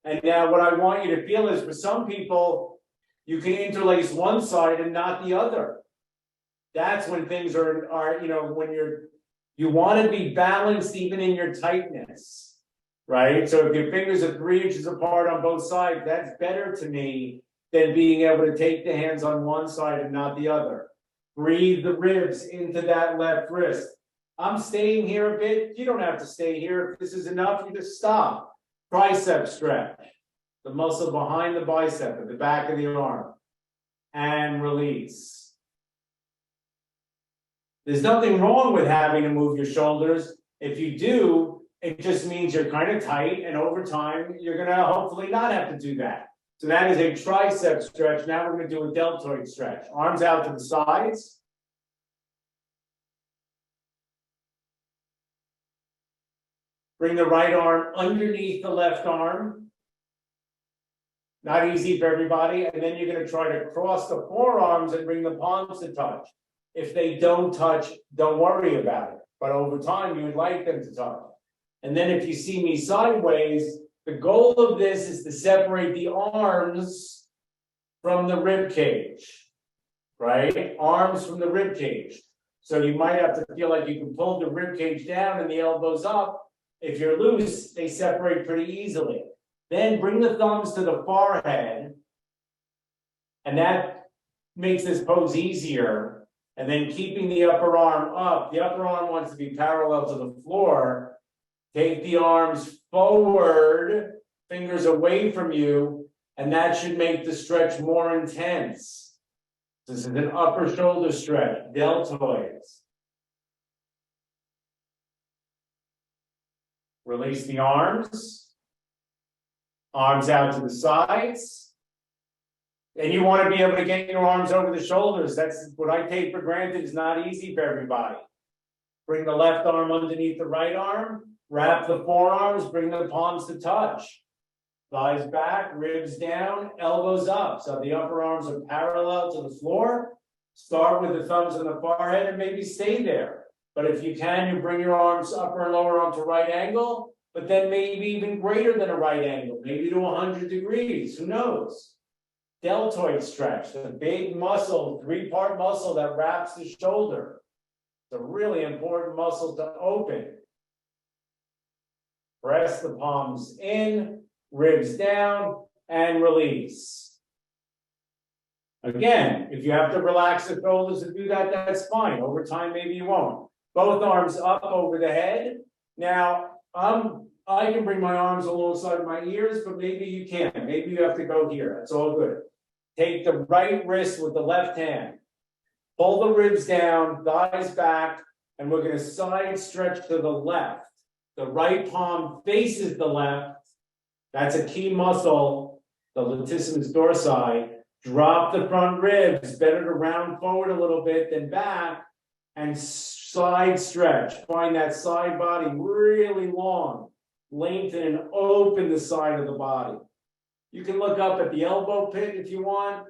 And now what I want you to feel is for some people, you can interlace one side and not the other. That's when things are when you want to be balanced even in your tightness, right? So if your fingers are 3 inches apart on both sides, that's better to me than being able to take the hands on one side and not the other. Breathe the ribs into that left wrist. I'm staying here a bit. You don't have to stay here. If this is enough, you just stop. Tricep stretch, the muscle behind the bicep at the back of the arm. And release. There's nothing wrong with having to move your shoulders. If you do, it just means you're kind of tight, and over time, you're gonna hopefully not have to do that. So that is a tricep stretch. Now we're gonna do a deltoid stretch. Arms out to the sides. Bring the right arm underneath the left arm. Not easy for everybody. And then you're gonna try to cross the forearms and bring the palms to touch. If they don't touch, don't worry about it. But over time, you would like them to touch. And then if you see me sideways, the goal of this is to separate the arms from the rib cage, right? Arms from the rib cage. So you might have to feel like you can pull the rib cage down and the elbows up. If you're loose, they separate pretty easily. Then bring the thumbs to the forehead, and that makes this pose easier. And then keeping the upper arm up, the upper arm wants to be parallel to the floor. Take the arms forward, fingers away from you, and that should make the stretch more intense. This is an upper shoulder stretch, deltoids. Release the arms. Arms out to the sides. And you want to be able to get your arms over the shoulders. That's what I take for granted is not easy for everybody. Bring the left arm underneath the right arm. Wrap the forearms, bring the palms to touch. Thighs back, ribs down, elbows up. So the upper arms are parallel to the floor. Start with the thumbs on the forehead and maybe stay there. But if you can, you bring your arms upper and lower arm to right angle, but then maybe even greater than a right angle, maybe to 100 degrees, who knows? Deltoid stretch, the big muscle, three-part muscle that wraps the shoulder. It's a really important muscle to open. Press the palms in, ribs down, and release. Again, if you have to relax the shoulders to do that, that's fine. Over time, maybe you won't. Both arms up over the head. Now, I can bring my arms alongside my ears, but maybe you can't. Maybe you have to go here. That's all good. Take the right wrist with the left hand. Pull the ribs down, thighs back, and we're going to side stretch to the left. The right palm faces the left. That's a key muscle, the latissimus dorsi. Drop the front ribs. Better to round forward a little bit than back. And side stretch. Find that side body really long. Lengthen and open the side of the body. You can look up at the elbow pit if you want.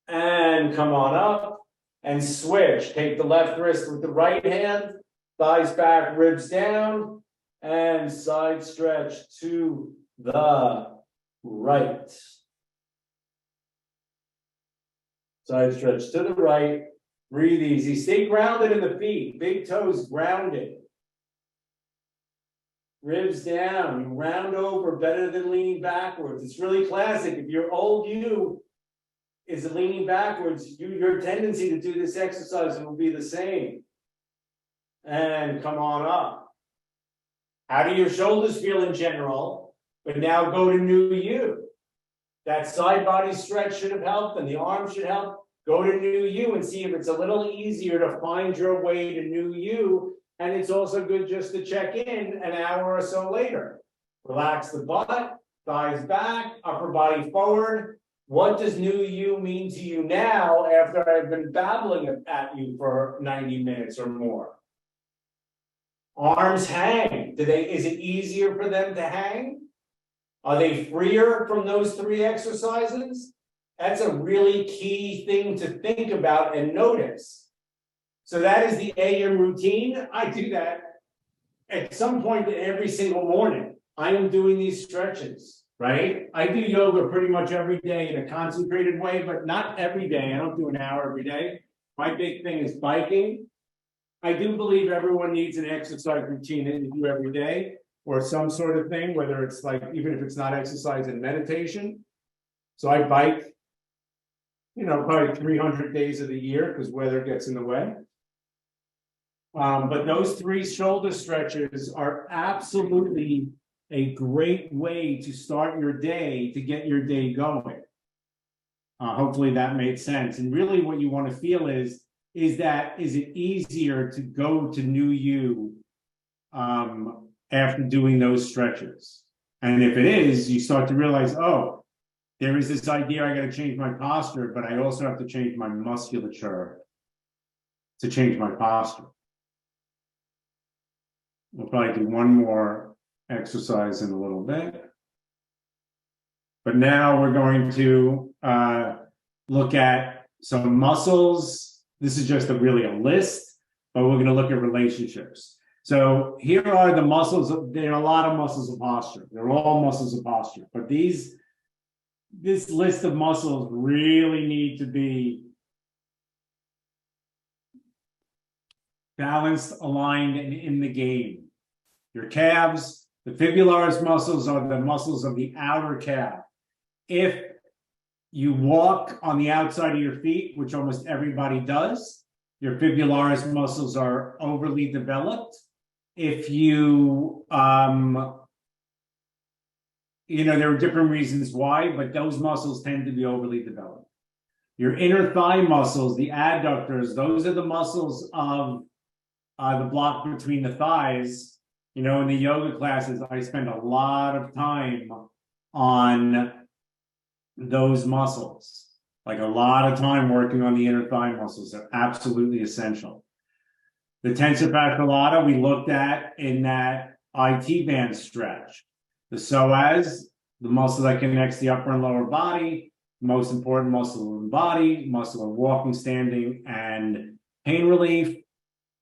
And come on up and switch. Take the left wrist with the right hand. Thighs back, ribs down. And side stretch to the right. Side stretch to the right. Breathe easy. Stay grounded in the feet. Big toes grounded. Ribs down. You round over better than leaning backwards. It's really classic. If your old you is leaning backwards, your tendency to do this exercise will be the same. And come on up. How do your shoulders feel in general? But now go to new you. That side body stretch should have helped, and the arm should help. Go to new you and see if it's a little easier to find your way to new you. And it's also good just to check in an hour or so later. Relax the butt, thighs back, upper body forward. What does new you mean to you now after I've been babbling at you for 90 minutes or more? Arms hang. Is it easier for them to hang? Are they freer from those three exercises? That's a really key thing to think about and notice. So that is the AM routine. I do that at some point every single morning. I am doing these stretches, right? I do yoga pretty much every day in a concentrated way, but not every day. I don't do an hour every day. My big thing is biking. I do believe everyone needs an exercise routine that you do every day or some sort of thing, whether it's like, even if it's not exercise and meditation. So I bike, probably 300 days of the year because weather gets in the way. But those three shoulder stretches are absolutely a great way to start your day, to get your day going. Hopefully that made sense. And really what you want to feel is it easier to go to new you after doing those stretches? And if it is, you start to realize, oh, there is this idea I got to change my posture, but I also have to change my musculature to change my posture. We'll probably do one more exercise in a little bit. But now we're going to look at some muscles. This is just really a list, but we're going to look at relationships. So here are the muscles. There are a lot of muscles of posture. They're all muscles of posture. But this list of muscles really need to be balanced, aligned, and in the game. Your calves, the fibularis muscles are the muscles of the outer calf. If you walk on the outside of your feet, which almost everybody does, your fibularis muscles are overly developed. If you, there are different reasons why, but those muscles tend to be overly developed. Your inner thigh muscles, the adductors, those are the muscles of the block between the thighs. In the yoga classes, I spend a lot of time on those muscles, like a lot of time working on the inner thigh muscles. They're absolutely essential. The tensor fasciae lata we looked at in that IT band stretch. The psoas, the muscle that connects the upper and lower body, most important muscle in the body, muscle of walking, standing, and pain relief.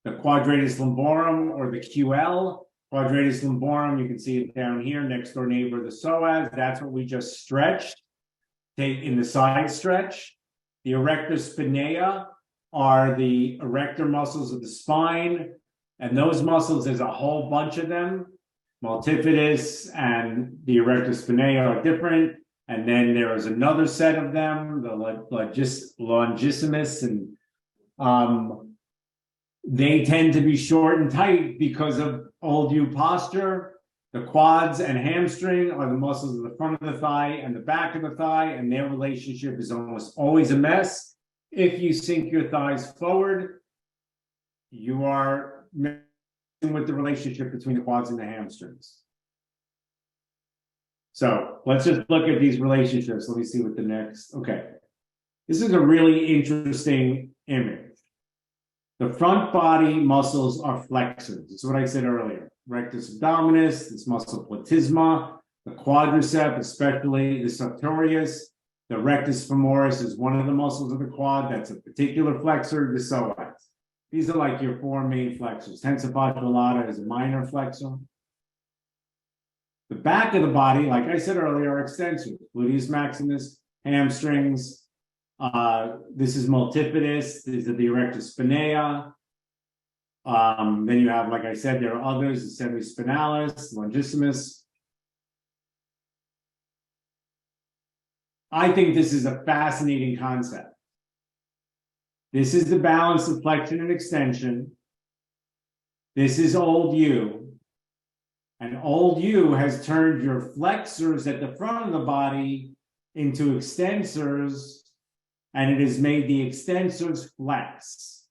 The quadratus lumborum, or the QL, quadratus lumborum, you can see it down here, next door neighbor, the psoas. That's what we just stretched. Take in the side stretch. The erector spinae are the erector muscles of the spine, and those muscles, there's a whole bunch of them. Multifidus and the erector spinae are different, and then there is another set of them, the longissimus, and they tend to be short and tight because of old U posture. The quads and hamstring are the muscles of the front of the thigh and the back of the thigh, and their relationship is almost always a mess. If you sink your thighs forward, you are messing with the relationship between the quads and the hamstrings. So let's just look at these relationships. Let me see what the next, okay. This is a really interesting image. The front body muscles are flexors. That's what I said earlier. Rectus abdominis, this muscle platysma, the quadricep, especially the sartorius. The rectus femoris is one of the muscles of the quad. That's a particular flexor, the psoas. These are like your four main flexors. Tensor fasciae lata is a minor flexor. The back of the body, like I said earlier, are extensors. Gluteus maximus, hamstrings. This is multifidus. These are the erector spinae. Then you have, like I said, there are others, the semispinalis, longissimus. I think this is a fascinating concept. This is the balance of flexion and extension. This is old U. And old U has turned your flexors at the front of the body into extensors, and it has made the extensors flex,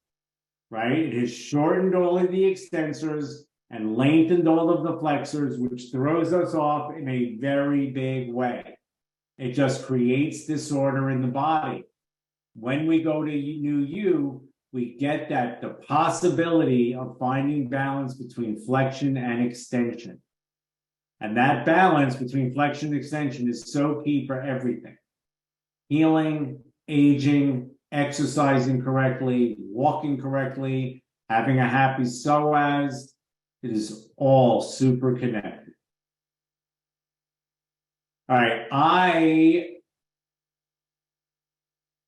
right? It has shortened all of the extensors and lengthened all of the flexors, which throws us off in a very big way. It just creates disorder in the body. When we go to new U, we get the possibility of finding balance between flexion and extension. And that balance between flexion and extension is so key for everything. Healing, aging, exercising correctly, walking correctly, having a happy psoas. It is all super connected. All right,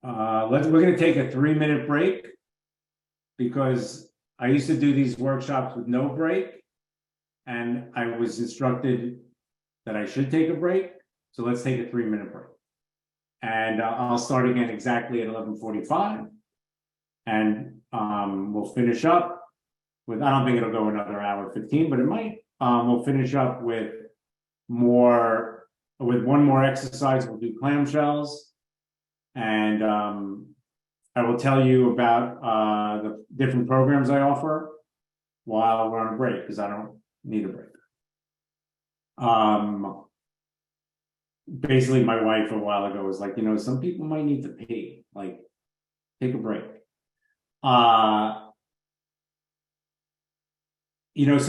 we're going to take a 3-minute break because I used to do these workshops with no break, and I was instructed that I should take a break. So let's take a 3-minute break. And I'll start again exactly at 11:45, and we'll finish up with, I don't think it'll go another hour 15, but it might. We'll finish up with one more exercise. We'll do clamshells, And I will tell you about the different programs I offer while we're on a break, because I don't need a break. Basically, my wife a while ago was like, some people might need to pee, like, take a break. So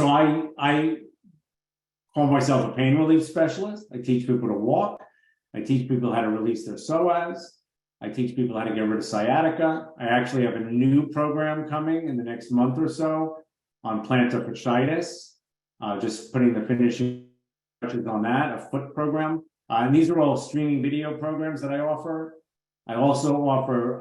I call myself a pain relief specialist. I teach people to walk. I teach people how to release their psoas. I teach people how to get rid of sciatica. I actually have a new program coming in the next month or so on plantar fasciitis. Just putting the finishing touches on that, a foot program. And these are all streaming video programs that I offer. I also offer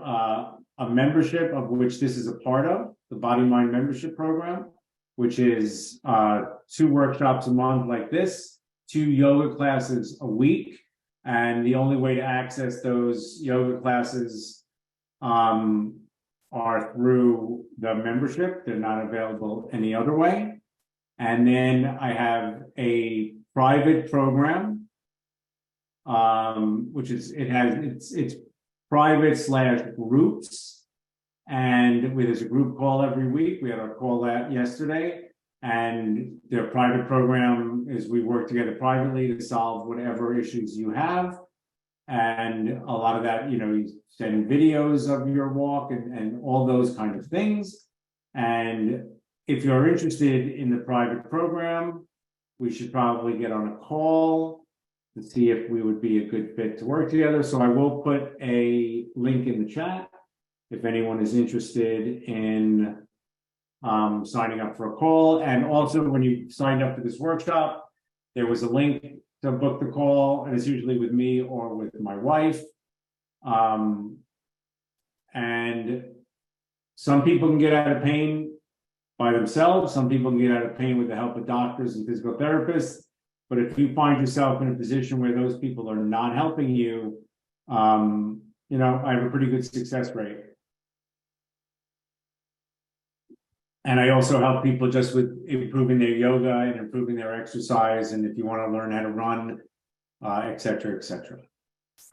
a membership, of which this is a part of, the Body Mind Membership Program, which is 2 workshops a month like this, 2 yoga classes a week. And the only way to access those yoga classes are through the membership. They're not available any other way. And then I have a private program, which is, it's private / groups. And there's a group call every week. We had our call yesterday. And their private program is we work together privately to solve whatever issues you have. And a lot of that, you send videos of your walk and all those kind of things. And if you're interested in the private program, we should probably get on a call to see if we would be a good fit to work together. So I will put a link in the chat if anyone is interested in signing up for a call. And also, when you signed up for this workshop, there was a link to book the call, and it's usually with me or with my wife. And some people can get out of pain by themselves. Some people can get out of pain with the help of doctors and physical therapists. But if you find yourself in a position where those people are not helping you, I have a pretty good success rate. And I also help people just with improving their yoga and improving their exercise. And if you want to learn how to run, et cetera, et cetera.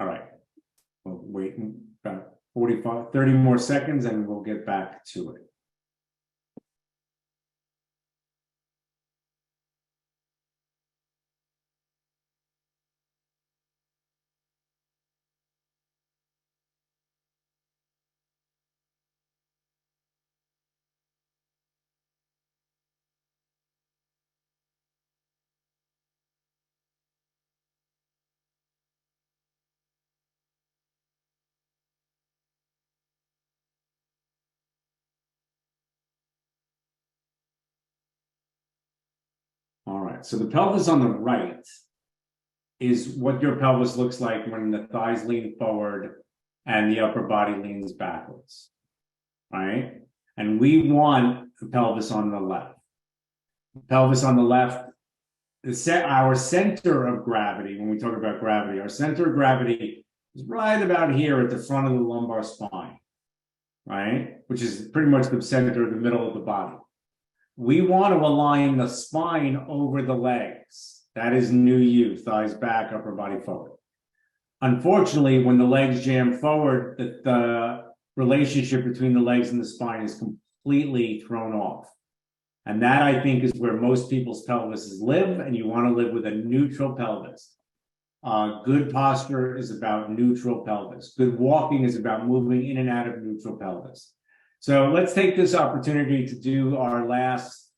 All right. We'll wait about 30 more seconds and we'll get back to it. All right, so the pelvis on the right is what your pelvis looks like when the thighs lean forward and the upper body leans backwards, right? And we want the pelvis on the left. The pelvis on the left, our center of gravity, when we talk about gravity, our center of gravity is right about here at the front of the lumbar spine, right? Which is pretty much the center of the middle of the body. We want to align the spine over the legs. That is new you, thighs back, upper body forward. Unfortunately, when the legs jam forward, the relationship between the legs and the spine is completely thrown off. And that, I think, is where most people's pelvises live, and you want to live with a neutral pelvis. Good posture is about neutral pelvis. Good walking is about moving in and out of neutral pelvis. So let's take this opportunity to do our last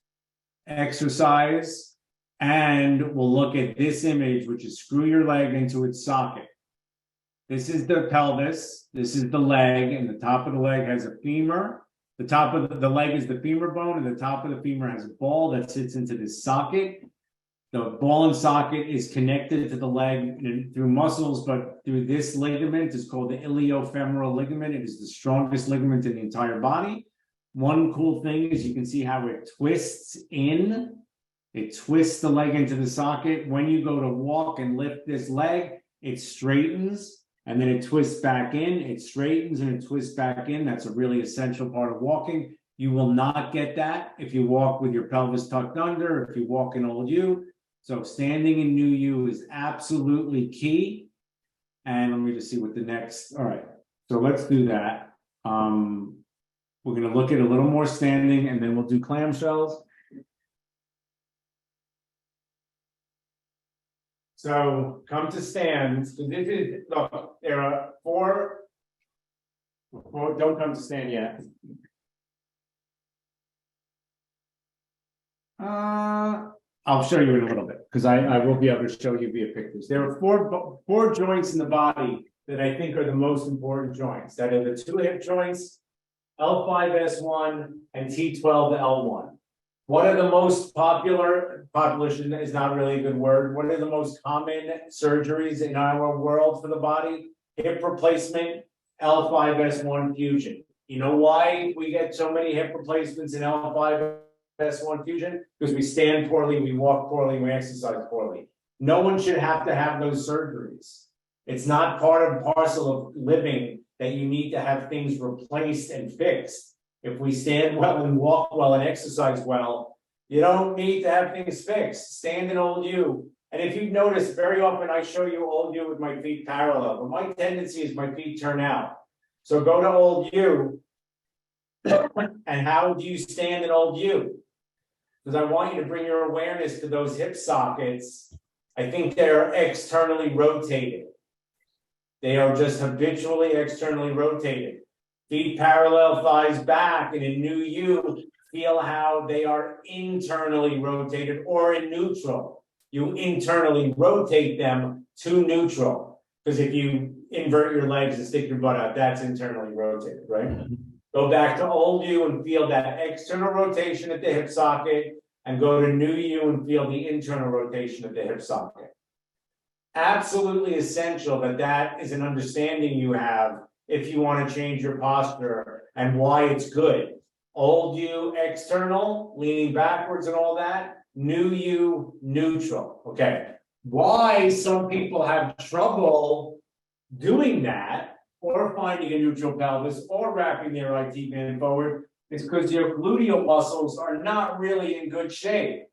exercise, and we'll look at this image, which is screw your leg into its socket. This is the pelvis, this is the leg, and the top of the leg has a femur. The top of the leg is the femur bone, and the top of the femur has a ball that sits into this socket. The ball and socket is connected to the leg through muscles, but through this ligament. It's called the iliofemoral ligament. It is the strongest ligament in the entire body. One cool thing is you can see how it twists in. It twists the leg into the socket. When you go to walk and lift this leg, it straightens, and then it twists back in. It straightens and it twists back in. That's a really essential part of walking. You will not get that if you walk with your pelvis tucked under, if you walk in old U. So standing in new U is absolutely key. And let me just see what the next, all right. So let's do that. We're gonna look at a little more standing and then we'll do clamshells. So come to stand. So this is, look, there are four, don't come to stand yet. I'll show you in a little bit because I will be able to show you via pictures. There are four joints in the body that I think are the most important joints. That are the two hip joints, L5S1 and T12L1. What are the most population is not really a good word. What are the most common surgeries in our world for the body? Hip replacement, L5S1 fusion. You know why we get so many hip replacements in L5S1 fusion? Because we stand poorly, we walk poorly, we exercise poorly. No one should have to have those surgeries. It's not part and parcel of living that you need to have things replaced and fixed. If we stand well and walk well and exercise well, you don't need to have things fixed. Stand in old you. And if you've noticed, very often I show you old you with my feet parallel, but my tendency is my feet turn out. So go to old you. And how do you stand in old you? Because I want you to bring your awareness to those hip sockets. I think they're externally rotated. They are just habitually externally rotated. Feet parallel, thighs back, and in new you, feel how they are internally rotated or in neutral. You internally rotate them to neutral. Because if you invert your legs and stick your butt out, that's internally rotated, right? Go back to old you and feel that external rotation at the hip socket, and go to new you and feel the internal rotation at the hip socket. Absolutely essential that is an understanding you have if you want to change your posture and why it's good. Old you, external, leaning backwards and all that. New you, neutral. Okay. Why some people have trouble doing that or finding a neutral pelvis or wrapping their IT band forward is because your gluteal muscles are not really in good shape.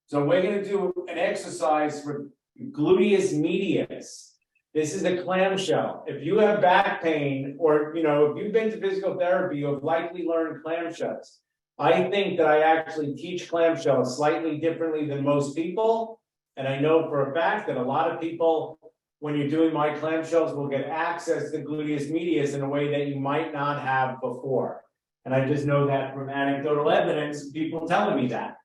So we're going to do an exercise for gluteus medius. This is a clamshell. If you have back pain or, if you've been to physical therapy, you've likely learned clamshells. I think that I actually teach clamshells slightly differently than most people. And I know for a fact that a lot of people, when you're doing my clamshells, will get access to gluteus medius in a way that you might not have before. And I just know that from anecdotal evidence, people telling me that.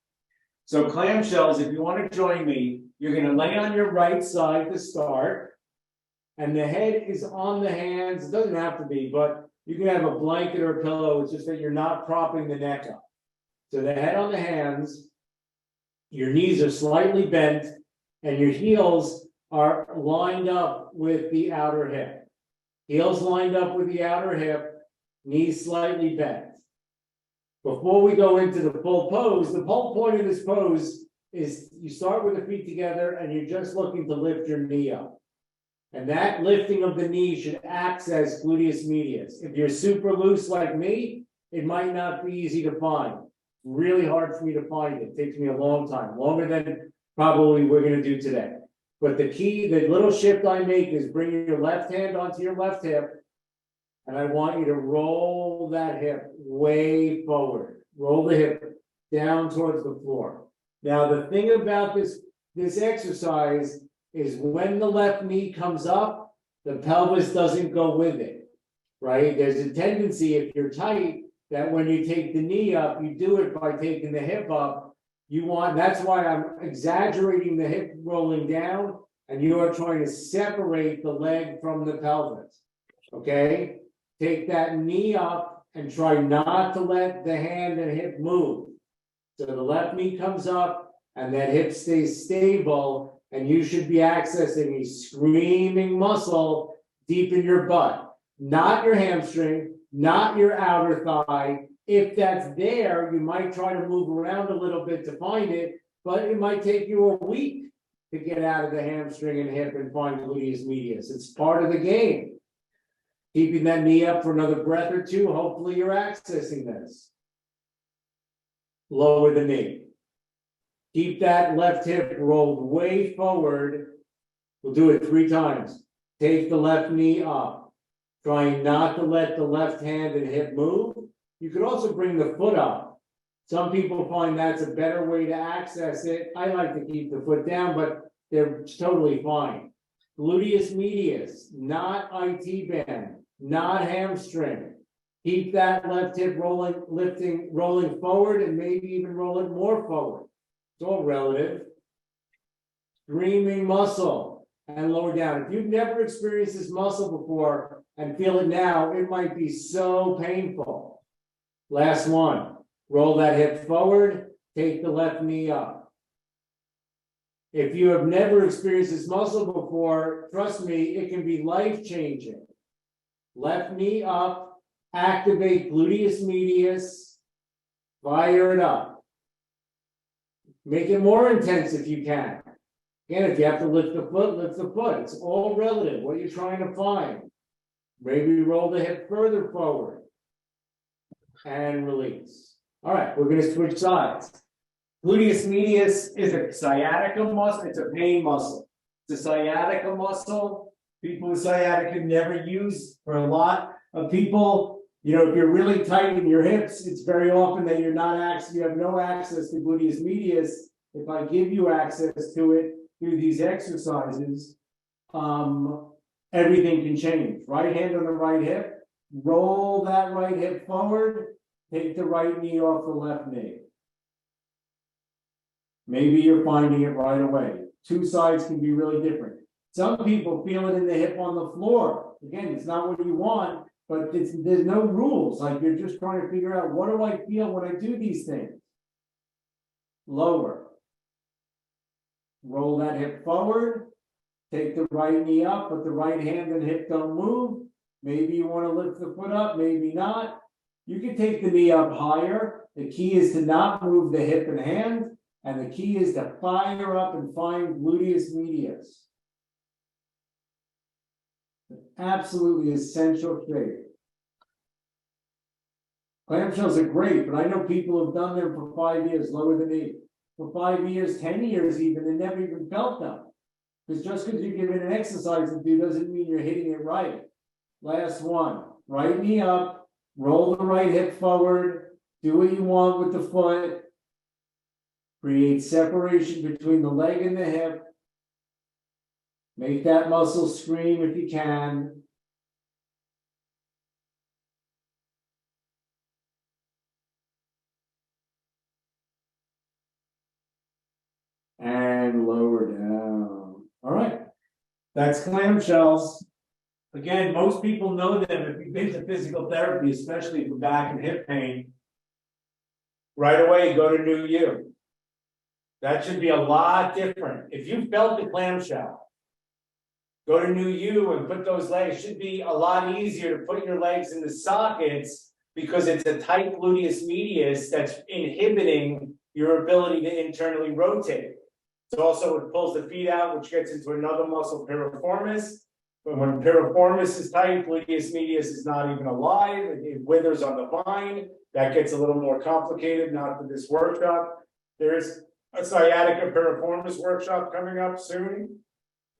So clamshells, if you want to join me, you're going to lay on your right side to start. And the head is on the hands. It doesn't have to be, but you can have a blanket or a pillow. It's just that you're not propping the neck up. So the head on the hands, your knees are slightly bent, and your heels are lined up with the outer hip. Heels lined up with the outer hip, knees slightly bent. Before we go into the full pose, the whole point of this pose is you start with the feet together and you're just looking to lift your knee up. And that lifting of the knee should access gluteus medius. If you're super loose like me, it might not be easy to find. Really hard for me to find it. It takes me a long time, longer than probably we're going to do today. But the little shift I make is bringing your left hand onto your left hip. And I want you to roll that hip way forward. Roll the hip down towards the floor. Now, the thing about this exercise is when the left knee comes up, the pelvis doesn't go with it, right? There's a tendency, if you're tight, that when you take the knee up, you do it by taking the hip up. That's why I'm exaggerating the hip rolling down, and you are trying to separate the leg from the pelvis, okay? Take that knee up and try not to let the hand and hip move. So the left knee comes up and that hip stays stable, and you should be accessing a screaming muscle deep in your butt, not your hamstring, not your outer thigh. If that's there, you might try to move around a little bit to find it, but it might take you a week to get out of the hamstring and hip and find gluteus medius. It's part of the game. Keeping that knee up for another breath or two, hopefully you're accessing this. Lower the knee. Keep that left hip rolled way forward. We'll do it 3 times. Take the left knee up. trying not to let the left hand and hip move. You could also bring the foot up. Some people find that's a better way to access it. I like to keep the foot down, but they're totally fine. Gluteus medius, not IT band, not hamstring. Keep that left hip rolling forward, and maybe even roll it more forward. It's all relative. Screaming muscle and lower down. If you've never experienced this muscle before and feel it now, it might be so painful. Last one. Roll that hip forward, take the left knee up. If you have never experienced this muscle before, trust me, it can be life-changing. Left knee up, activate gluteus medius, fire it up. Make it more intense if you can. Again, if you have to lift the foot, lift the foot. It's all relative, what you're trying to find. Maybe roll the hip further forward and release. All right, we're going to switch sides. Gluteus medius is a sciatica muscle. It's a pain muscle. It's a sciatica muscle. People with sciatica never use. For a lot of people, you know, if you're really tight in your hips, it's very often that you have no access to gluteus medius. If I give you access to it through these exercises, everything can change. Right hand on the right hip, roll that right hip forward, take the right knee off the left knee. Maybe you're finding it right away. Two sides can be really different. Some people feel it in the hip on the floor. Again, it's not what you want, but there's no rules. Like you're just trying to figure out, what do I feel when I do these things? Lower. Roll that hip forward. Take the right knee up, but the right hand and hip don't move. Maybe you want to lift the foot up, maybe not. You can take the knee up higher. The key is to not move the hip and hand, and the key is to fire up and find gluteus medius. Absolutely essential shape. Clamshells are great, but I know people who have done them for 5 years, lower the knee. For 5 years, 10 years even, and never even felt them. Because just because you're given an exercise to do doesn't mean you're hitting it right. Last one. Right knee up. Roll the right hip forward, do what you want with the foot, create separation between the leg and the hip, make that muscle scream if you can. And lower down. All right, that's clamshells. Again, most people know them if you've been to physical therapy, especially for back and hip pain. Right away, go to New You. That should be a lot different. If you felt the clamshell, go to New You and put those legs. It should be a lot easier to put your legs in the sockets because it's a tight gluteus medius that's inhibiting your ability to internally rotate. It's also, it pulls the feet out, which gets into another muscle, piriformis. But when piriformis is tight, gluteus medius is not even alive. It withers on the vine. That gets a little more complicated, not for this workshop. There's a sciatica piriformis workshop coming up soon.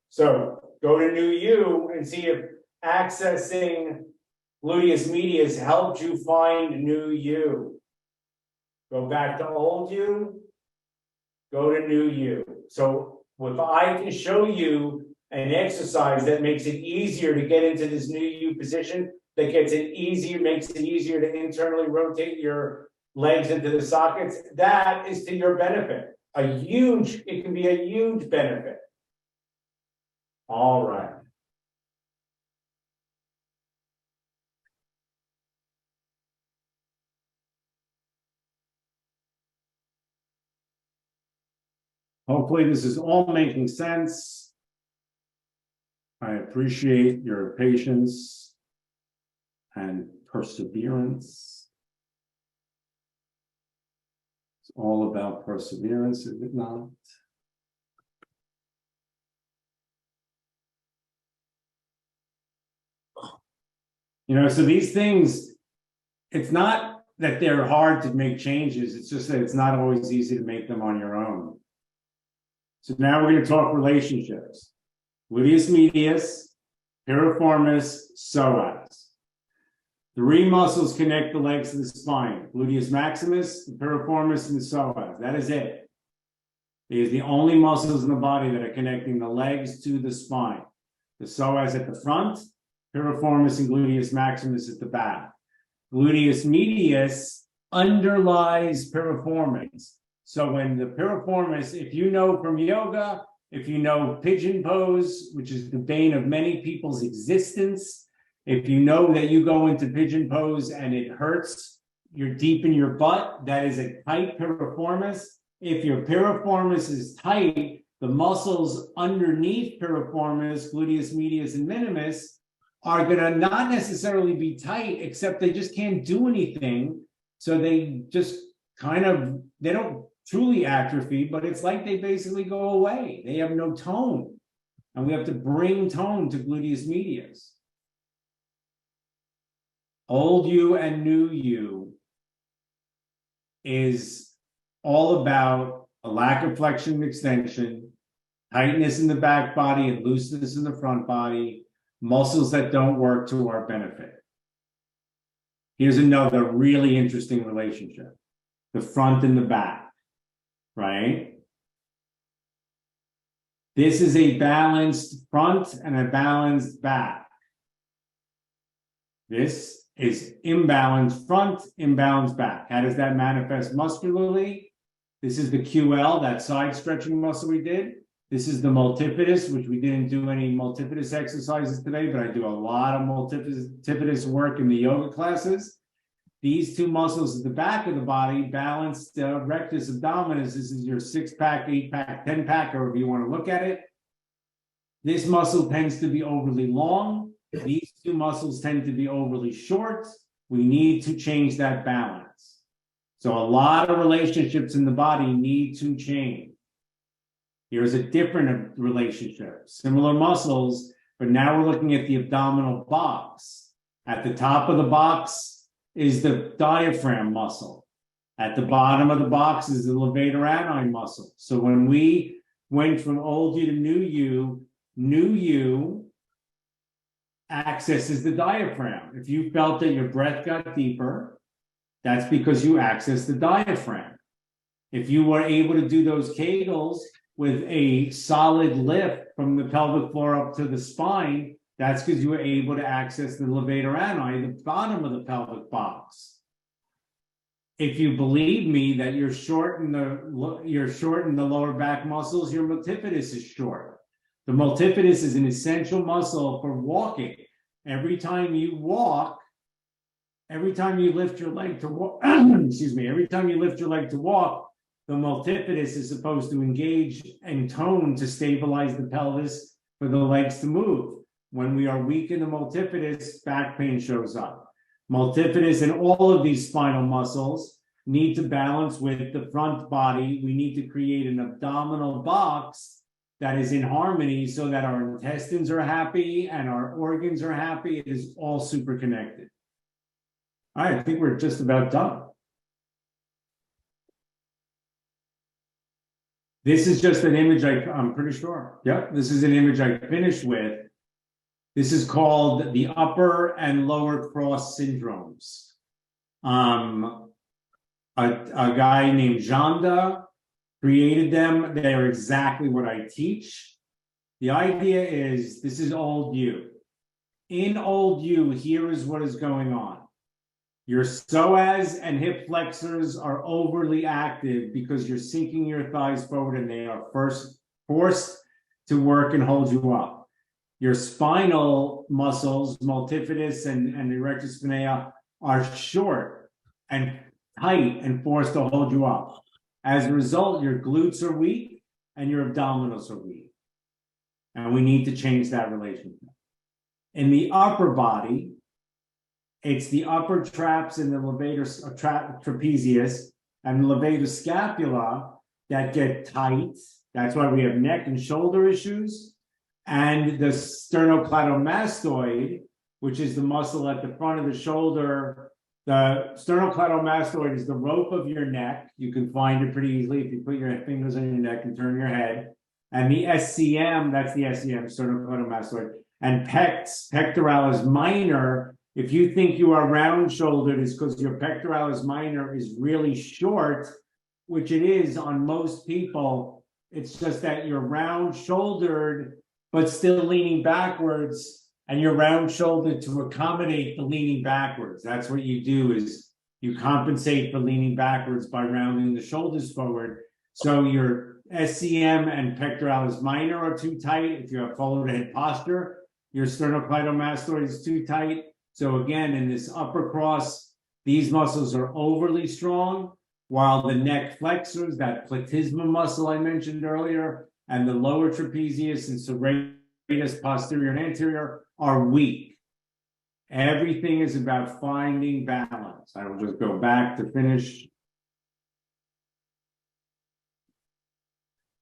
So go to New You and see if accessing gluteus medius helped you find New You. Go back to old you, go to New You. So if I can show you an exercise that makes it easier to get into this New You position, that makes it easier to internally rotate your legs into the sockets, that is to your benefit. It can be a huge benefit. All right. Hopefully this is all making sense. I appreciate your patience and perseverance. It's all about perseverance, is it not? You know, so these things, it's not that they're hard to make changes, it's just that it's not always easy to make them on your own. So now we're going to talk relationships. Gluteus medius, piriformis, psoas. 3 muscles connect the legs to the spine: gluteus maximus, the piriformis, and the psoas. That is it. These are the only muscles in the body that are connecting the legs to the spine. The psoas at the front, piriformis and gluteus maximus at the back. Gluteus medius underlies piriformis. So when the piriformis, if you know from yoga, if you know pigeon pose, which is the bane of many people's existence, if you know that you go into pigeon pose and it hurts, you're deep in your butt, that is a tight piriformis. If your piriformis is tight, the muscles underneath piriformis, gluteus medius and minimus, are going to not necessarily be tight, except they just can't do anything. So they just they don't truly atrophy, but it's like they basically go away. They have no tone. And we have to bring tone to gluteus medius. Old you and new you is all about a lack of flexion and extension, tightness in the back body and looseness in the front body, muscles that don't work to our benefit. Here's another really interesting relationship: the front and the back, right? This is a balanced front and a balanced back. This is imbalanced front, imbalanced back. How does that manifest muscularly? This is the QL, that side stretching muscle we did. This is the multifidus, which we didn't do any multifidus exercises today, but I do a lot of multifidus work in the yoga classes. These 2 muscles at the back of the body balance the rectus abdominis. This is your 6-pack, 8-pack, 10-pack, however you want to look at it. This muscle tends to be overly long. These 2 muscles tend to be overly short. We need to change that balance. So a lot of relationships in the body need to change. Here's a different relationship. Similar muscles, but now we're looking at the abdominal box. At the top of the box is the diaphragm muscle. At the bottom of the box is the levator ani muscle. So when we went from old you to new you accesses the diaphragm. If you felt that your breath got deeper, that's because you accessed the diaphragm. If you were able to do those Kegels with a solid lift from the pelvic floor up to the spine, that's because you were able to access the levator ani, the bottom of the pelvic box. If you believe me that you're short in the lower back muscles, your multifidus is short. The multifidus is an essential muscle for walking. Every time you walk, every time you lift your leg to walk, every time you lift your leg to walk, the multifidus is supposed to engage and tone to stabilize the pelvis for the legs to move. When we are weak in the multifidus, back pain shows up. Multifidus and all of these spinal muscles need to balance with the front body. We need to create an abdominal box that is in harmony so that our intestines are happy and our organs are happy. It is all super connected. All right, I think we're just about done. This is just an image I'm pretty sure. Yep, this is an image I finished with. This is called the upper and lower cross syndromes. A guy named Janda created them. They are exactly what I teach. The idea is, this is old you. In old you, here is what is going on. Your psoas and hip flexors are overly active because you're sinking your thighs forward and they are first forced to work and hold you up. Your spinal muscles, multifidus and erectus spinae, are short and tight and forced to hold you up. As a result, your glutes are weak and your abdominals are weak. And we need to change that relationship. In the upper body, it's the upper traps and the levator trapezius and the levator scapula that get tight. That's why we have neck and shoulder issues. And the sternocleidomastoid, which is the muscle at the front of the shoulder. The sternocleidomastoid is the rope of your neck. You can find it pretty easily if you put your fingers on your neck and turn your head. And the SCM, that's the SCM, sternocleidomastoid. And pectoralis minor, if you think you are round shouldered, is because your pectoralis minor is really short, which it is on most people. It's just that you're round shouldered, but still leaning backwards, and you're round shouldered to accommodate the leaning backwards. That's what you do, is you compensate for leaning backwards by rounding the shoulders forward. So your SCM and pectoralis minor are too tight. If you have forward head posture, your sternocleidomastoid is too tight. So again, in this upper cross, these muscles are overly strong, while the neck flexors, that platysma muscle I mentioned earlier, and the lower trapezius and serratus posterior and anterior are weak. Everything is about finding balance. I will just go back to finish.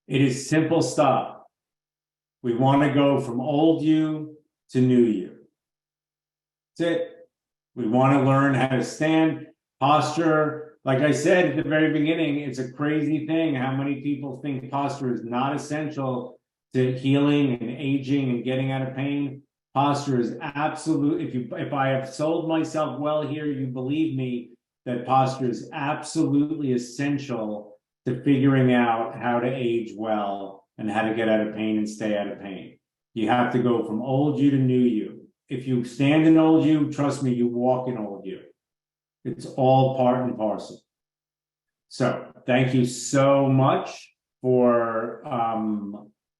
It is simple stuff. We want to go from old you to new you. That's it. We want to learn how to stand, posture. Like I said at the very beginning, it's a crazy thing how many people think posture is not essential to healing and aging and getting out of pain. Posture is absolute. If I have sold myself well here, you believe me that posture is absolutely essential to figuring out how to age well and how to get out of pain and stay out of pain. You have to go from old you to new you. If you stand in old you, trust me, you walk in old you. It's all part and parcel. So thank you so much for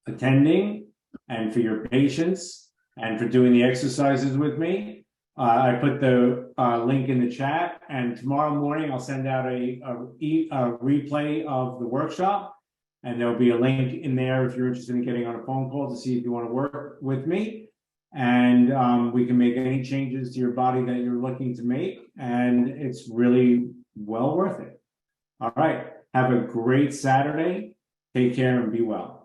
attending and for your patience and for doing the exercises with me. I put the link in the chat, and tomorrow morning I'll send out a replay of the workshop, and there'll be a link in there if you're interested in getting on a phone call to see if you want to work with me. And we can make any changes to your body that you're looking to make, and it's really well worth it. All right. Have a great Saturday. Take care and be well.